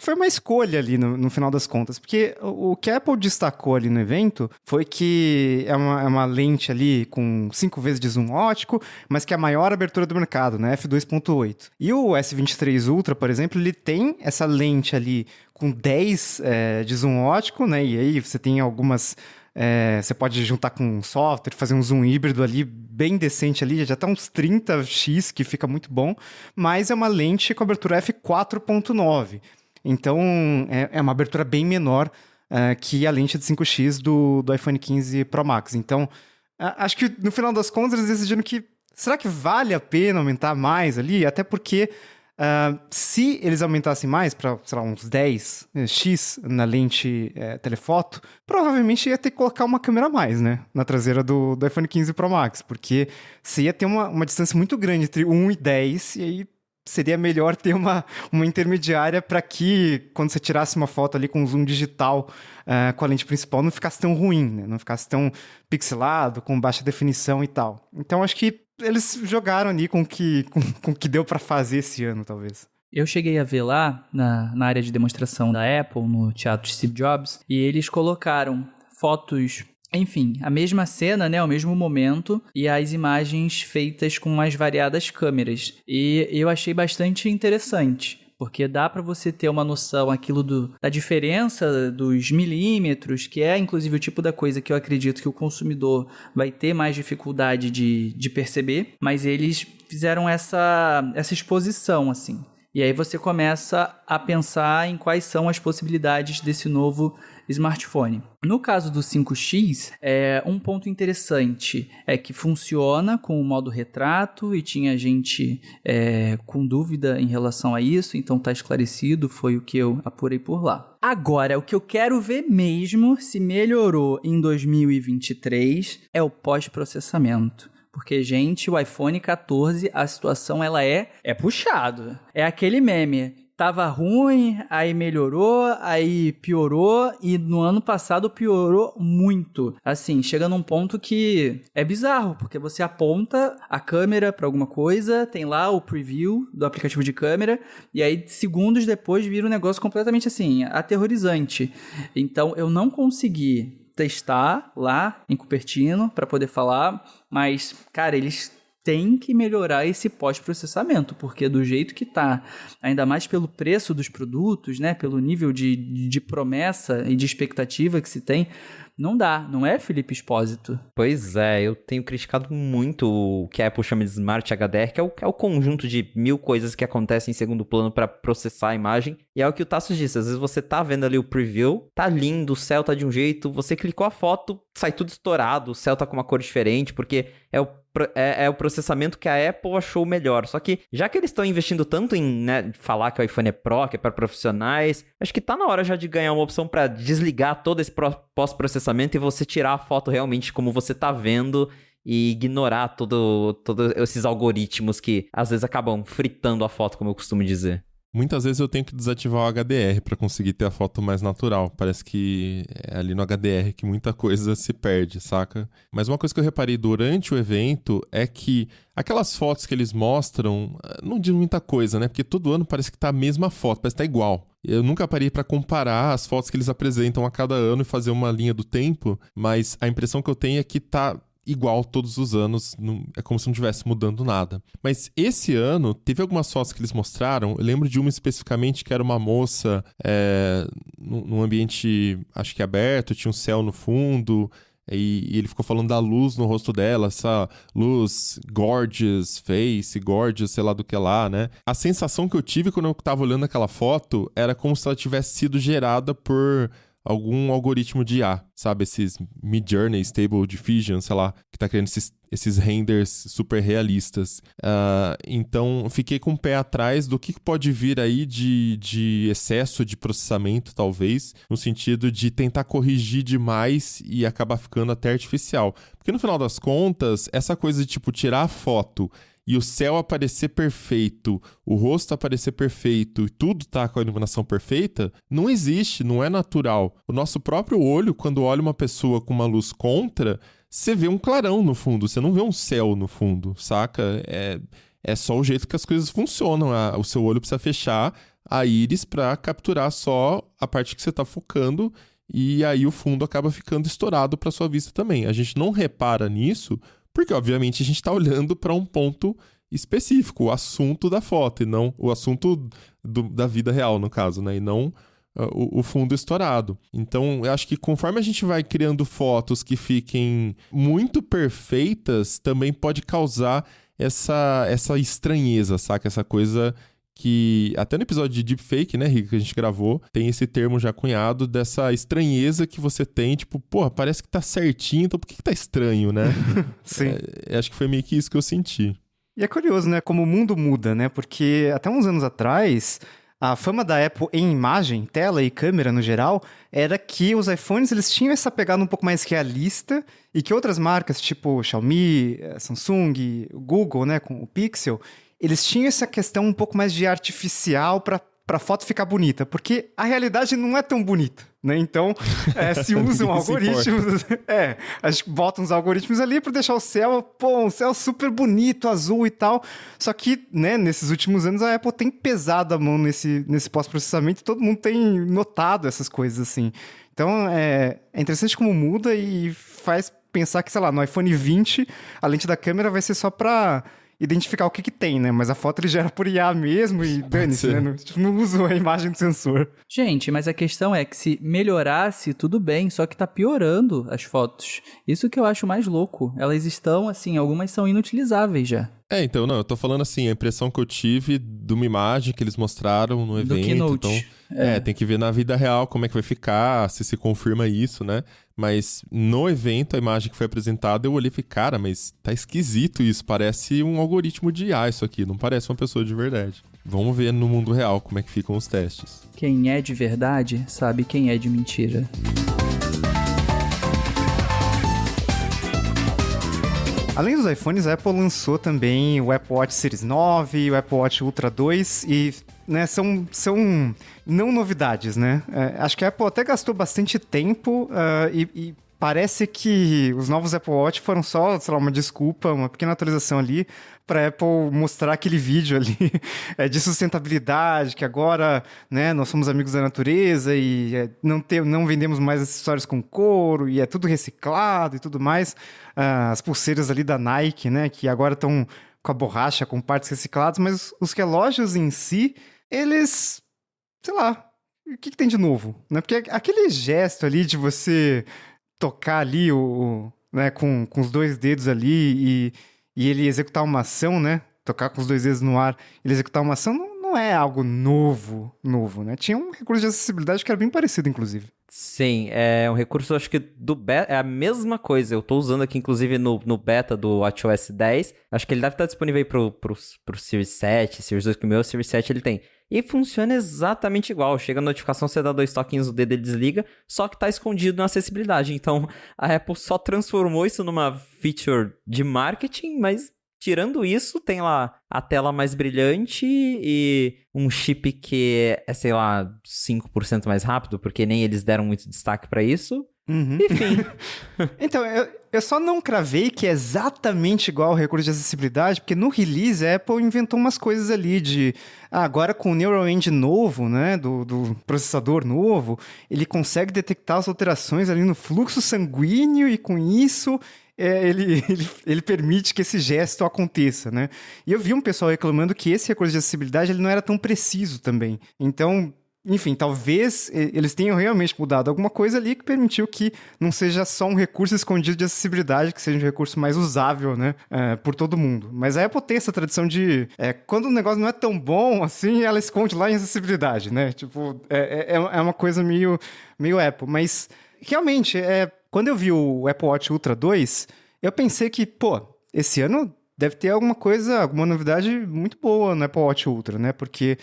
foi uma escolha ali no final das contas, porque o que a Apple destacou ali no evento foi que é uma lente ali com 5 vezes de zoom ótico, mas que é a maior abertura do mercado, né? f2.8. E o S23 Ultra, por exemplo, ele tem essa lente ali com 10 de zoom ótico, né? E aí você tem algumas... você pode juntar com um software, fazer um zoom híbrido ali, bem decente ali, já tá uns 30x, que fica muito bom, mas é uma lente com abertura f4.9. Então, é uma abertura bem menor que a lente de 5x do iPhone 15 Pro Max. Então, acho que no final das contas eles decidiram que, será que vale a pena aumentar mais ali? Até porque... se eles aumentassem mais para, sei lá, uns 10x na lente telefoto, provavelmente ia ter que colocar uma câmera a mais, né? Na traseira do iPhone 15 Pro Max, porque você ia ter uma distância muito grande entre 1 e 10, e aí seria melhor ter uma intermediária para que, quando você tirasse uma foto ali com zoom digital com a lente principal, não ficasse tão ruim, né? Não ficasse tão pixelado, com baixa definição e tal. Então, acho que eles jogaram ali com o que deu pra fazer esse ano, talvez. Eu cheguei a ver lá, na área de demonstração da Apple, no Teatro Steve Jobs, e eles colocaram fotos, enfim, a mesma cena, né, ao mesmo momento, e as imagens feitas com mais variadas câmeras. E eu achei bastante interessante, porque dá para você ter uma noção aquilo da diferença dos milímetros, que é inclusive o tipo da coisa que eu acredito que o consumidor vai ter mais dificuldade de perceber, mas eles fizeram essa exposição, assim. E aí você começa a pensar em quais são as possibilidades desse novo smartphone. No caso do 5X, um ponto interessante é que funciona com o modo retrato e tinha gente com dúvida em relação a isso, então tá esclarecido, foi o que eu apurei por lá. Agora, o que eu quero ver mesmo, se melhorou em 2023, é o pós-processamento. Porque, gente, o iPhone 14, a situação ela é puxado. É aquele meme. Tava ruim, aí melhorou, aí piorou, e no ano passado piorou muito. Assim, chega num ponto que é bizarro, porque você aponta a câmera pra alguma coisa, tem lá o preview do aplicativo de câmera, e aí segundos depois vira um negócio completamente assim, aterrorizante. Então, eu não consegui testar lá em Cupertino para poder falar, mas, cara, eles têm que melhorar esse pós-processamento, porque do jeito que tá, ainda mais pelo preço dos produtos, né, pelo nível de promessa e de expectativa que se tem, não dá, não é, Felipe Espósito? Pois é, eu tenho criticado muito o que a Apple chama de Smart HDR, que é o conjunto de 1000 coisas que acontecem em segundo plano para processar a imagem. E é o que o Tassos disse, às vezes você tá vendo ali o preview, tá lindo, o céu tá de um jeito, você clicou a foto, sai tudo estourado, o céu tá com uma cor diferente, porque é o processamento que a Apple achou melhor. Só que, já que eles estão investindo tanto em, né, falar que o iPhone é Pro, que é para profissionais, acho que tá na hora já de ganhar uma opção para desligar todo esse pós-processamento e você tirar a foto realmente como você tá vendo e ignorar todos esses algoritmos que às vezes acabam fritando a foto, como eu costumo dizer. Muitas vezes eu tenho que desativar o HDR para conseguir ter a foto mais natural. Parece que é ali no HDR que muita coisa se perde, saca? Mas uma coisa que eu reparei durante o evento é que aquelas fotos que eles mostram não dizem muita coisa, né? Porque todo ano parece que tá a mesma foto, parece que tá igual. Eu nunca parei para comparar as fotos que eles apresentam a cada ano e fazer uma linha do tempo, mas a impressão que eu tenho é que tá igual todos os anos, é como se não estivesse mudando nada. Mas esse ano, teve algumas fotos que eles mostraram, eu lembro de uma especificamente que era uma moça num ambiente, acho que aberto, tinha um céu no fundo, e ele ficou falando da luz no rosto dela, essa luz gorgeous face, gorgeous, sei lá do que lá, né? A sensação que eu tive quando eu tava olhando aquela foto era como se ela tivesse sido gerada por algum algoritmo de IA, sabe? Esses Midjourney, Stable Diffusion, sei lá, que tá criando esses renders super realistas. Então, fiquei com o pé atrás do que pode vir aí de excesso de processamento, talvez, no sentido de tentar corrigir demais e acabar ficando até artificial. Porque no final das contas, essa coisa de, tipo, tirar a foto e o céu aparecer perfeito, o rosto aparecer perfeito e tudo tá com a iluminação perfeita, não existe, não é natural. O nosso próprio olho, quando olha uma pessoa com uma luz contra, você vê um clarão no fundo, você não vê um céu no fundo, saca? É só o jeito que as coisas funcionam. O seu olho precisa fechar a íris para capturar só a parte que você tá focando e aí o fundo acaba ficando estourado para sua vista também. A gente não repara nisso porque, obviamente, a gente está olhando para um ponto específico, o assunto da foto, e não o assunto da vida real, no caso, né? E não o fundo estourado. Então, eu acho que conforme a gente vai criando fotos que fiquem muito perfeitas, também pode causar essa estranheza, saca? Essa coisa que até no episódio de Deepfake, né, Rica, que a gente gravou, tem esse termo já cunhado dessa estranheza que você tem, tipo, porra, parece que tá certinho, então por que tá estranho, né? Sim. Acho que foi meio que isso que eu senti. E é curioso, né, como o mundo muda, né, porque até uns anos atrás, a fama da Apple em imagem, tela e câmera no geral, era que os iPhones eles tinham essa pegada um pouco mais realista e que outras marcas, tipo Xiaomi, Samsung, Google, né, com o Pixel, eles tinham essa questão um pouco mais de artificial para foto ficar bonita, porque a realidade não é tão bonita, né? Então, se usam algoritmos, a gente bota uns algoritmos ali para deixar o céu, um céu super bonito, azul e tal. Só que, né, nesses últimos anos a Apple tem pesado a mão nesse pós-processamento e todo mundo tem notado essas coisas assim. Então, é interessante como muda e faz pensar que, sei lá, no iPhone 20, a lente da câmera vai ser só para identificar o que tem, né? Mas a foto ele gera por IA mesmo e dane-se, né? Não usa a imagem do sensor. Gente, mas a questão é que se melhorasse, tudo bem, só que tá piorando as fotos. Isso que eu acho mais louco. Elas estão, assim, algumas são inutilizáveis já. Então, não, eu tô falando assim, a impressão que eu tive de uma imagem que eles mostraram no evento. Do Keynote. Então, tem que ver na vida real como é que vai ficar, se confirma isso, né? Mas no evento, a imagem que foi apresentada, eu olhei e falei, cara, mas tá esquisito isso, parece um algoritmo de IA isso aqui, não parece uma pessoa de verdade. Vamos ver no mundo real como é que ficam os testes. Quem é de verdade sabe quem é de mentira. Além dos iPhones, a Apple lançou também o Apple Watch Series 9, o Apple Watch Ultra 2 e, né, são não novidades, né? Acho que a Apple até gastou bastante tempo e parece que os novos Apple Watch foram só, sei lá, uma desculpa, uma pequena atualização ali para Apple mostrar aquele vídeo ali de sustentabilidade, que agora, né, nós somos amigos da natureza e não vendemos mais acessórios com couro e é tudo reciclado e tudo mais. As pulseiras ali da Nike, né, que agora estão com a borracha, com partes recicladas, mas os relógios em si, eles, sei lá, o que tem de novo? Né? Porque aquele gesto ali de você tocar ali né, com os 2 dedos ali e ele executar uma ação, né? Tocar com os 2 dedos no ar, ele executar uma ação não é algo novo, né? Tinha um recurso de acessibilidade que era bem parecido, inclusive. Sim, é um recurso, acho que do beta, é a mesma coisa. Eu tô usando aqui, inclusive, no beta do WatchOS 10. Acho que ele deve estar disponível aí pro Series 7, Series 2, que o meu Series 7 ele tem. E funciona exatamente igual. Chega a notificação, você dá 2 toquinhos, o dedo ele desliga, só que tá escondido na acessibilidade. Então, a Apple só transformou isso numa feature de marketing, mas tirando isso, tem lá a tela mais brilhante e um chip que é, sei lá, 5% mais rápido, porque nem eles deram muito destaque pra isso. Uhum. Enfim. Então, eu só não cravei que é exatamente igual ao recurso de acessibilidade, porque no release a Apple inventou umas coisas ali de... agora com o Neural Engine novo, né, do processador novo, ele consegue detectar as alterações ali no fluxo sanguíneo e com isso... ele permite que esse gesto aconteça, né? E eu vi um pessoal reclamando que esse recurso de acessibilidade ele não era tão preciso também. Então, enfim, talvez eles tenham realmente mudado alguma coisa ali que permitiu que não seja só um recurso escondido de acessibilidade, que seja um recurso mais usável, né, por todo mundo. Mas a Apple tem essa tradição de, quando o negócio não é tão bom assim, ela esconde lá em acessibilidade, né? Tipo, é uma coisa meio Apple. Mas, realmente, quando eu vi o Apple Watch Ultra 2, eu pensei que, esse ano deve ter alguma novidade muito boa no Apple Watch Ultra, né? Porque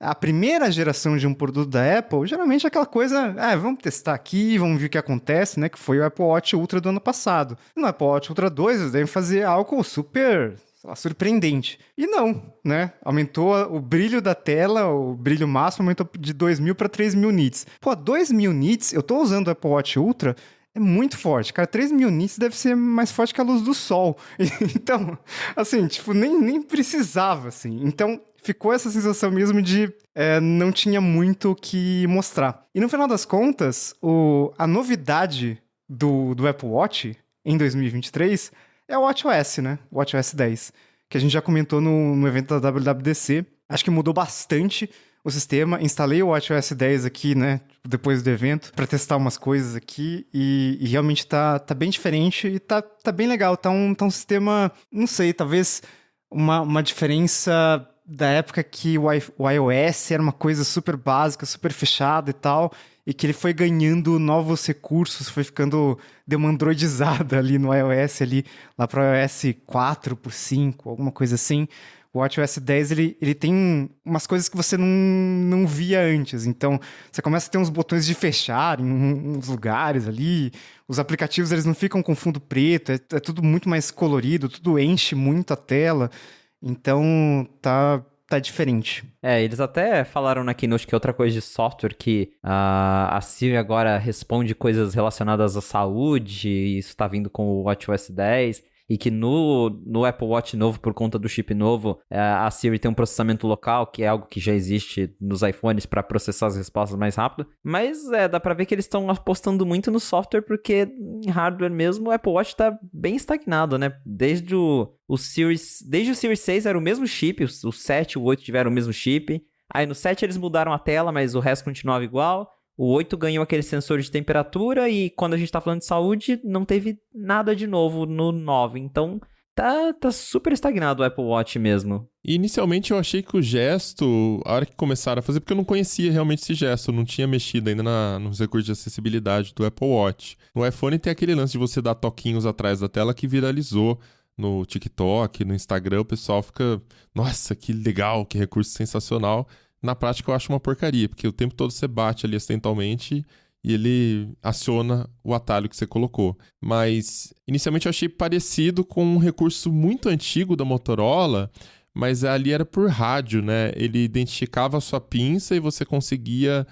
a primeira geração de um produto da Apple, geralmente é aquela coisa, vamos testar aqui, vamos ver o que acontece, né? Que foi o Apple Watch Ultra do ano passado. No Apple Watch Ultra 2, eles devem fazer algo super, sei lá, surpreendente. E não, né? Aumentou o brilho da tela, o brilho máximo aumentou de 2.000 para 3.000 nits. 2.000 nits, eu tô usando o Apple Watch Ultra, é muito forte. Cara, 3.000 nits deve ser mais forte que a luz do sol. Então, assim, tipo, nem precisava, assim. Então, ficou essa sensação mesmo de não tinha muito o que mostrar. E no final das contas, a novidade do Apple Watch em 2023 é o WatchOS, né? O WatchOS 10, que a gente já comentou no evento da WWDC. Acho que mudou bastante o sistema. Instalei o WatchOS 10 aqui, né, depois do evento, para testar umas coisas aqui e realmente tá bem diferente e tá bem legal. Tá um sistema, não sei, talvez uma diferença da época que o iOS era uma coisa super básica, super fechada e tal, e que ele foi ganhando novos recursos, foi ficando demandroidizado ali no iOS, ali, lá para o iOS 4 por 5, alguma coisa assim. O WatchOS 10, ele tem umas coisas que você não via antes. Então, você começa a ter uns botões de fechar em uns lugares ali. Os aplicativos, eles não ficam com fundo preto. É tudo muito mais colorido, tudo enche muito a tela. Então, tá diferente. Eles até falaram na Keynote que outra coisa de software, que a Siri agora responde coisas relacionadas à saúde, e isso tá vindo com o WatchOS 10. e que no Apple Watch novo, por conta do chip novo, a Siri tem um processamento local, que é algo que já existe nos iPhones para processar as respostas mais rápido. Mas dá pra ver que eles estão apostando muito no software, porque em hardware mesmo o Apple Watch tá bem estagnado, né? Desde o Series 6 era o mesmo chip, o 7 e o 8 tiveram o mesmo chip. Aí no 7 eles mudaram a tela, mas o resto continuava igual. O 8 ganhou aquele sensor de temperatura e quando a gente tá falando de saúde, não teve nada de novo no 9. Então, tá super estagnado o Apple Watch mesmo. E inicialmente eu achei que o gesto, a hora que começaram a fazer, porque eu não conhecia realmente esse gesto, eu não tinha mexido ainda nos recursos de acessibilidade do Apple Watch. No iPhone tem aquele lance de você dar toquinhos atrás da tela que viralizou no TikTok, no Instagram, o pessoal fica, nossa, que legal, que recurso sensacional. Na prática eu acho uma porcaria, porque o tempo todo você bate ali acidentalmente e ele aciona o atalho que você colocou. Mas inicialmente eu achei parecido com um recurso muito antigo da Motorola, mas ali era por rádio, né? Ele identificava a sua pinça e você conseguia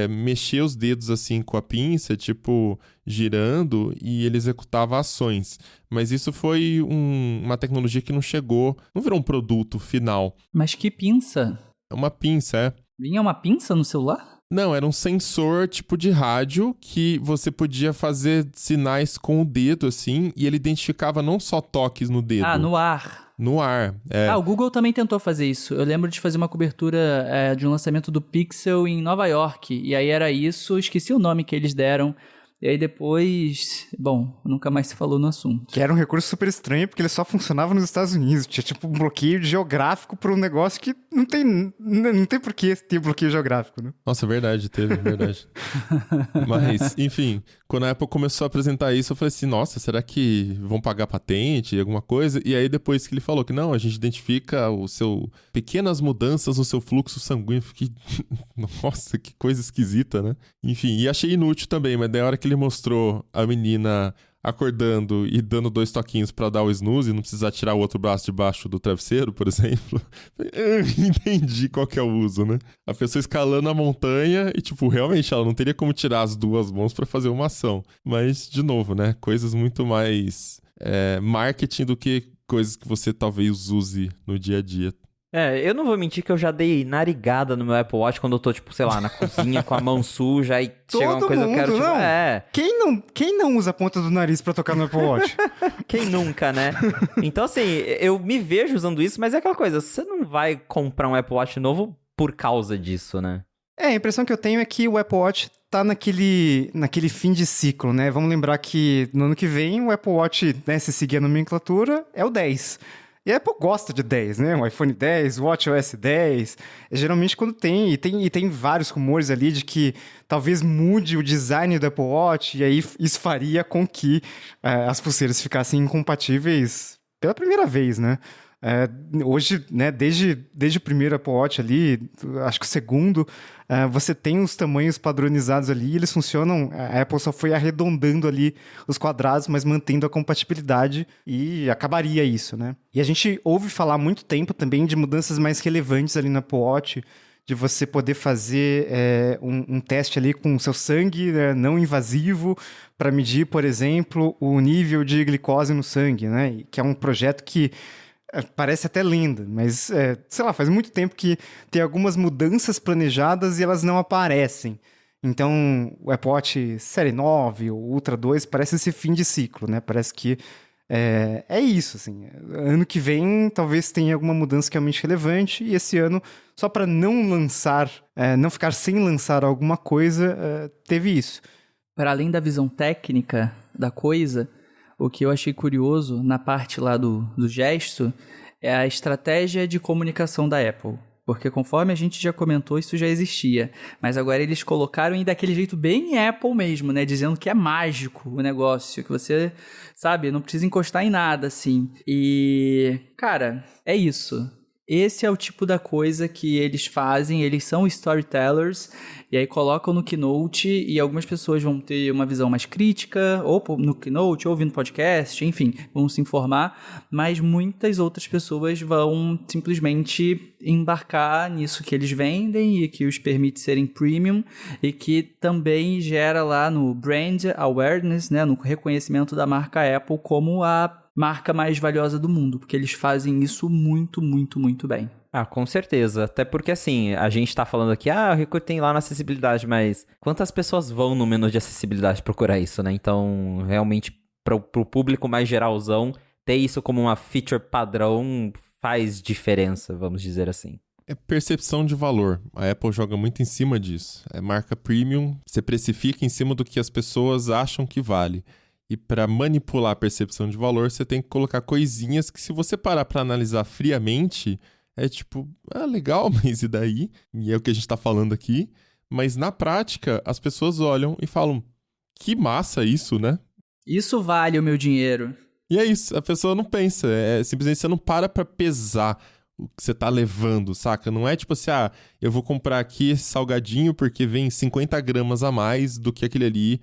mexer os dedos assim com a pinça, tipo girando, e ele executava ações. Mas isso foi uma tecnologia que não virou um produto final. Mas que pinça? Uma pinça, Vinha uma pinça no celular? Não, era um sensor tipo de rádio que você podia fazer sinais com o dedo, assim, e ele identificava não só toques no dedo. Ah, no ar. No ar, o Google também tentou fazer isso. Eu lembro de fazer uma cobertura de um lançamento do Pixel em Nova York, e aí era isso, esqueci o nome que eles deram. E aí depois, bom, nunca mais se falou no assunto. Que era um recurso super estranho, porque ele só funcionava nos Estados Unidos. Tinha tipo um bloqueio geográfico para um negócio que não tem por que ter bloqueio geográfico, né? Nossa, verdade. Mas, enfim, quando a Apple começou a apresentar isso, eu falei assim, nossa, será que vão pagar patente, alguma coisa? E aí depois que ele falou que não, a gente identifica pequenas mudanças no seu fluxo sanguíneo, eu fiquei, nossa, que coisa esquisita, né? Enfim, e achei inútil também, mas daí a hora que ele mostrou a menina acordando e dando 2 toquinhos pra dar o snooze e não precisar tirar o outro braço debaixo do travesseiro, por exemplo, entendi qual que é o uso, né? A pessoa escalando a montanha e, tipo, realmente ela não teria como tirar as 2 mãos pra fazer uma ação. Mas, de novo, né? Coisas muito mais marketing do que coisas que você talvez use no dia a dia. Eu não vou mentir que eu já dei narigada no meu Apple Watch quando eu tô, tipo, sei lá, na cozinha com a mão suja e chega uma coisa que eu quero, tipo, não. Quem não usa a ponta do nariz pra tocar no Apple Watch? Quem nunca, né? Então, assim, eu me vejo usando isso, mas é aquela coisa, você não vai comprar um Apple Watch novo por causa disso, né? A impressão que eu tenho é que o Apple Watch tá naquele fim de ciclo, né? Vamos lembrar que no ano que vem o Apple Watch, né, se seguir a nomenclatura, é o 10. E a Apple gosta de 10, né? O iPhone 10, o WatchOS 10. Geralmente quando tem vários rumores ali de que talvez mude o design do Apple Watch, e aí isso faria com que as pulseiras ficassem incompatíveis pela primeira vez, né? Hoje, né, desde o primeiro Apple Watch ali, acho que o segundo, você tem os tamanhos padronizados ali, eles funcionam, a Apple só foi arredondando ali os quadrados, mas mantendo a compatibilidade e acabaria isso, né? E a gente ouve falar há muito tempo também de mudanças mais relevantes ali no Apple Watch, de você poder fazer um teste ali com o seu sangue, né, não invasivo, para medir, por exemplo, o nível de glicose no sangue, né? Que é um projeto que parece até lenda, mas, sei lá, faz muito tempo que tem algumas mudanças planejadas e elas não aparecem. Então, o Apple Watch Série 9, o Ultra 2, parece esse fim de ciclo, né? Parece que é isso, assim. Ano que vem, talvez tenha alguma mudança realmente relevante, e esse ano, só para não lançar, não ficar sem lançar alguma coisa, teve isso. Para além da visão técnica da coisa, o que eu achei curioso na parte lá do gesto é a estratégia de comunicação da Apple. Porque conforme a gente já comentou, isso já existia. Mas agora eles colocaram e daquele jeito bem Apple mesmo, né? Dizendo que é mágico o negócio, que você, sabe, não precisa encostar em nada, assim. E, cara, é isso. Esse é o tipo da coisa que eles fazem, eles são storytellers, e aí colocam no Keynote, e algumas pessoas vão ter uma visão mais crítica, ou no Keynote, ou ouvindo podcast, enfim, vão se informar, mas muitas outras pessoas vão simplesmente embarcar nisso que eles vendem, e que os permite serem premium, e que também gera lá no brand awareness, né, no reconhecimento da marca Apple como a marca mais valiosa do mundo, porque eles fazem isso muito, muito, muito bem. Ah, com certeza. Até porque, assim, a gente tá falando aqui, o Recruit tem lá na acessibilidade, mas quantas pessoas vão no menu de acessibilidade procurar isso, né? Então, realmente, pro público mais geralzão, ter isso como uma feature padrão faz diferença, vamos dizer assim. É percepção de valor. A Apple joga muito em cima disso. É marca premium, você precifica em cima do que as pessoas acham que vale. E para manipular a percepção de valor, você tem que colocar coisinhas que, se você parar para analisar friamente, é tipo, legal, mas e daí? E é o que a gente tá falando aqui. Mas na prática, as pessoas olham e falam, que massa isso, né? Isso vale o meu dinheiro. E é isso, a pessoa não pensa. Simplesmente você não para pra pesar o que você tá levando, saca? Não é tipo assim, eu vou comprar aqui esse salgadinho porque vem 50 gramas a mais do que aquele ali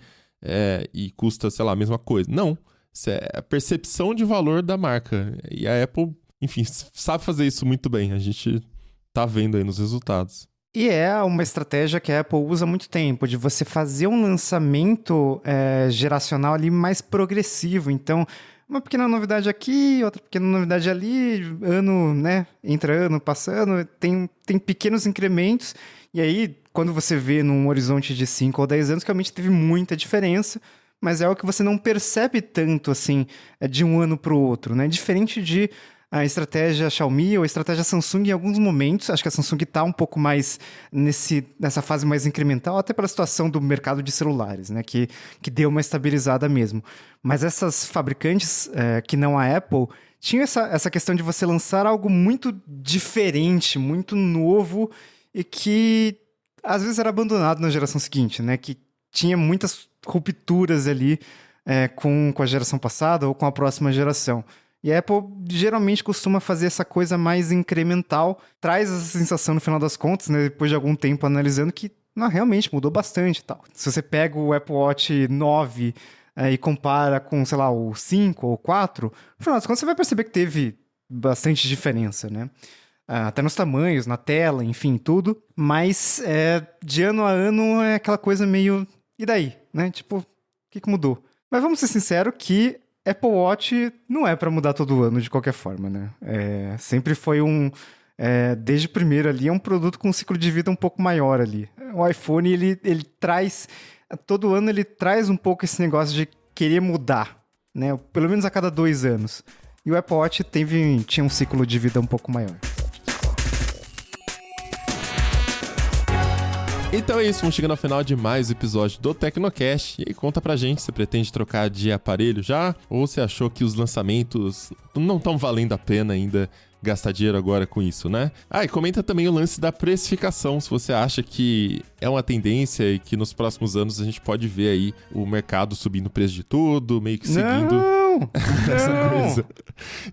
e custa, sei lá, a mesma coisa. Não, isso é a percepção de valor da marca. E a Apple, enfim, sabe fazer isso muito bem. A gente tá vendo aí nos resultados. E é uma estratégia que a Apple usa há muito tempo, de você fazer um lançamento geracional ali mais progressivo. Então, uma pequena novidade aqui, outra pequena novidade ali, ano, né, entra ano, passando, tem pequenos incrementos, e aí, quando você vê num horizonte de 5 ou 10 anos, realmente teve muita diferença, mas é algo que você não percebe tanto, assim, de um ano para o outro, né, diferente de a estratégia Xiaomi ou a estratégia Samsung em alguns momentos. Acho que a Samsung está um pouco mais nessa fase mais incremental, até pela situação do mercado de celulares, né? Que deu uma estabilizada mesmo. Mas essas fabricantes, que não a Apple, tinham essa questão de você lançar algo muito diferente, muito novo e que às vezes era abandonado na geração seguinte, né? Que tinha muitas rupturas ali com a geração passada ou com a próxima geração. E a Apple geralmente costuma fazer essa coisa mais incremental, traz essa sensação no final das contas, né, depois de algum tempo analisando, que realmente mudou bastante e tal. Se você pega o Apple Watch 9 e compara com, sei lá, o 5 ou 4, no final das contas você vai perceber que teve bastante diferença, né? Até nos tamanhos, na tela, enfim, tudo. Mas de ano a ano é aquela coisa meio... E daí? Né? Tipo, o que mudou? Mas vamos ser sinceros que Apple Watch não é para mudar todo ano de qualquer forma, né? Sempre foi desde o primeiro ali, é um produto com um ciclo de vida um pouco maior ali. O iPhone, ele traz... Todo ano ele traz um pouco esse negócio de querer mudar, né? Pelo menos a cada 2 anos. E o Apple Watch tinha um ciclo de vida um pouco maior. Então é isso, vamos chegando ao final de mais um episódio do Tecnocast. E aí conta pra gente, você pretende trocar de aparelho já? Ou você achou que os lançamentos não estão valendo a pena ainda gastar dinheiro agora com isso, né? E comenta também o lance da precificação, se você acha que é uma tendência e que nos próximos anos a gente pode ver aí o mercado subindo o preço de tudo, meio que seguindo essa coisa.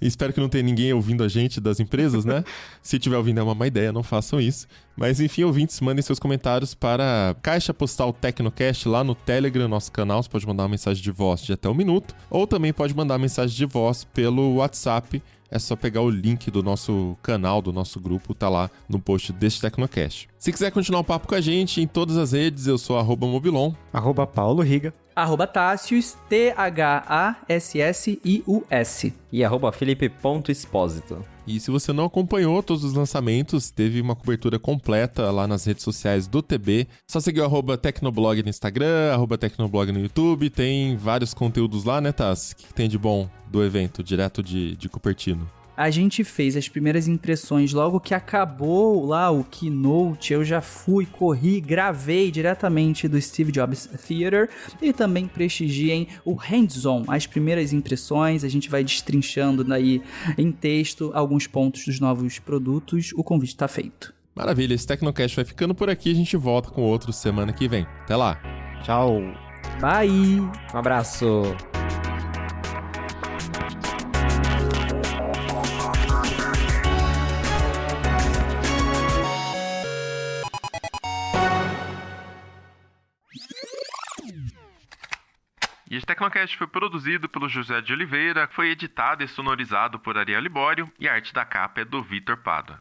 E espero que não tenha ninguém ouvindo a gente das empresas, né? Se tiver ouvindo é uma má ideia, não façam isso. Mas enfim, ouvintes, mandem seus comentários para Caixa Postal Tecnocast lá no Telegram, nosso canal. Você pode mandar uma mensagem de voz de até 1 minuto, ou também pode mandar uma mensagem de voz pelo WhatsApp. É só pegar o link do nosso canal, do nosso grupo, tá lá no post deste Tecnocast. Se quiser continuar o papo com a gente, em todas as redes, eu sou @mobilon. @Paulo Riga. @Tassius, THASSIUS. E @Felipe.Expósito. E se você não acompanhou todos os lançamentos, teve uma cobertura completa lá nas redes sociais do TB. Só seguir o @Tecnoblog no Instagram, @Tecnoblog no YouTube. Tem vários conteúdos lá, né, Tass? O que tem de bom do evento, direto de Cupertino? A gente fez as primeiras impressões logo que acabou lá o Keynote. Eu já corri, gravei diretamente do Steve Jobs Theater e também prestigiem o Hands-On, as primeiras impressões. A gente vai destrinchando daí em texto alguns pontos dos novos produtos. O convite está feito. Maravilha, esse Tecnocast vai ficando por aqui. A gente volta com outro semana que vem. Até lá. Tchau. Bye. Um abraço. E esse Tecnocast foi produzido pelo José de Oliveira, foi editado e sonorizado por Ariel Libório e a arte da capa é do Vitor Pada.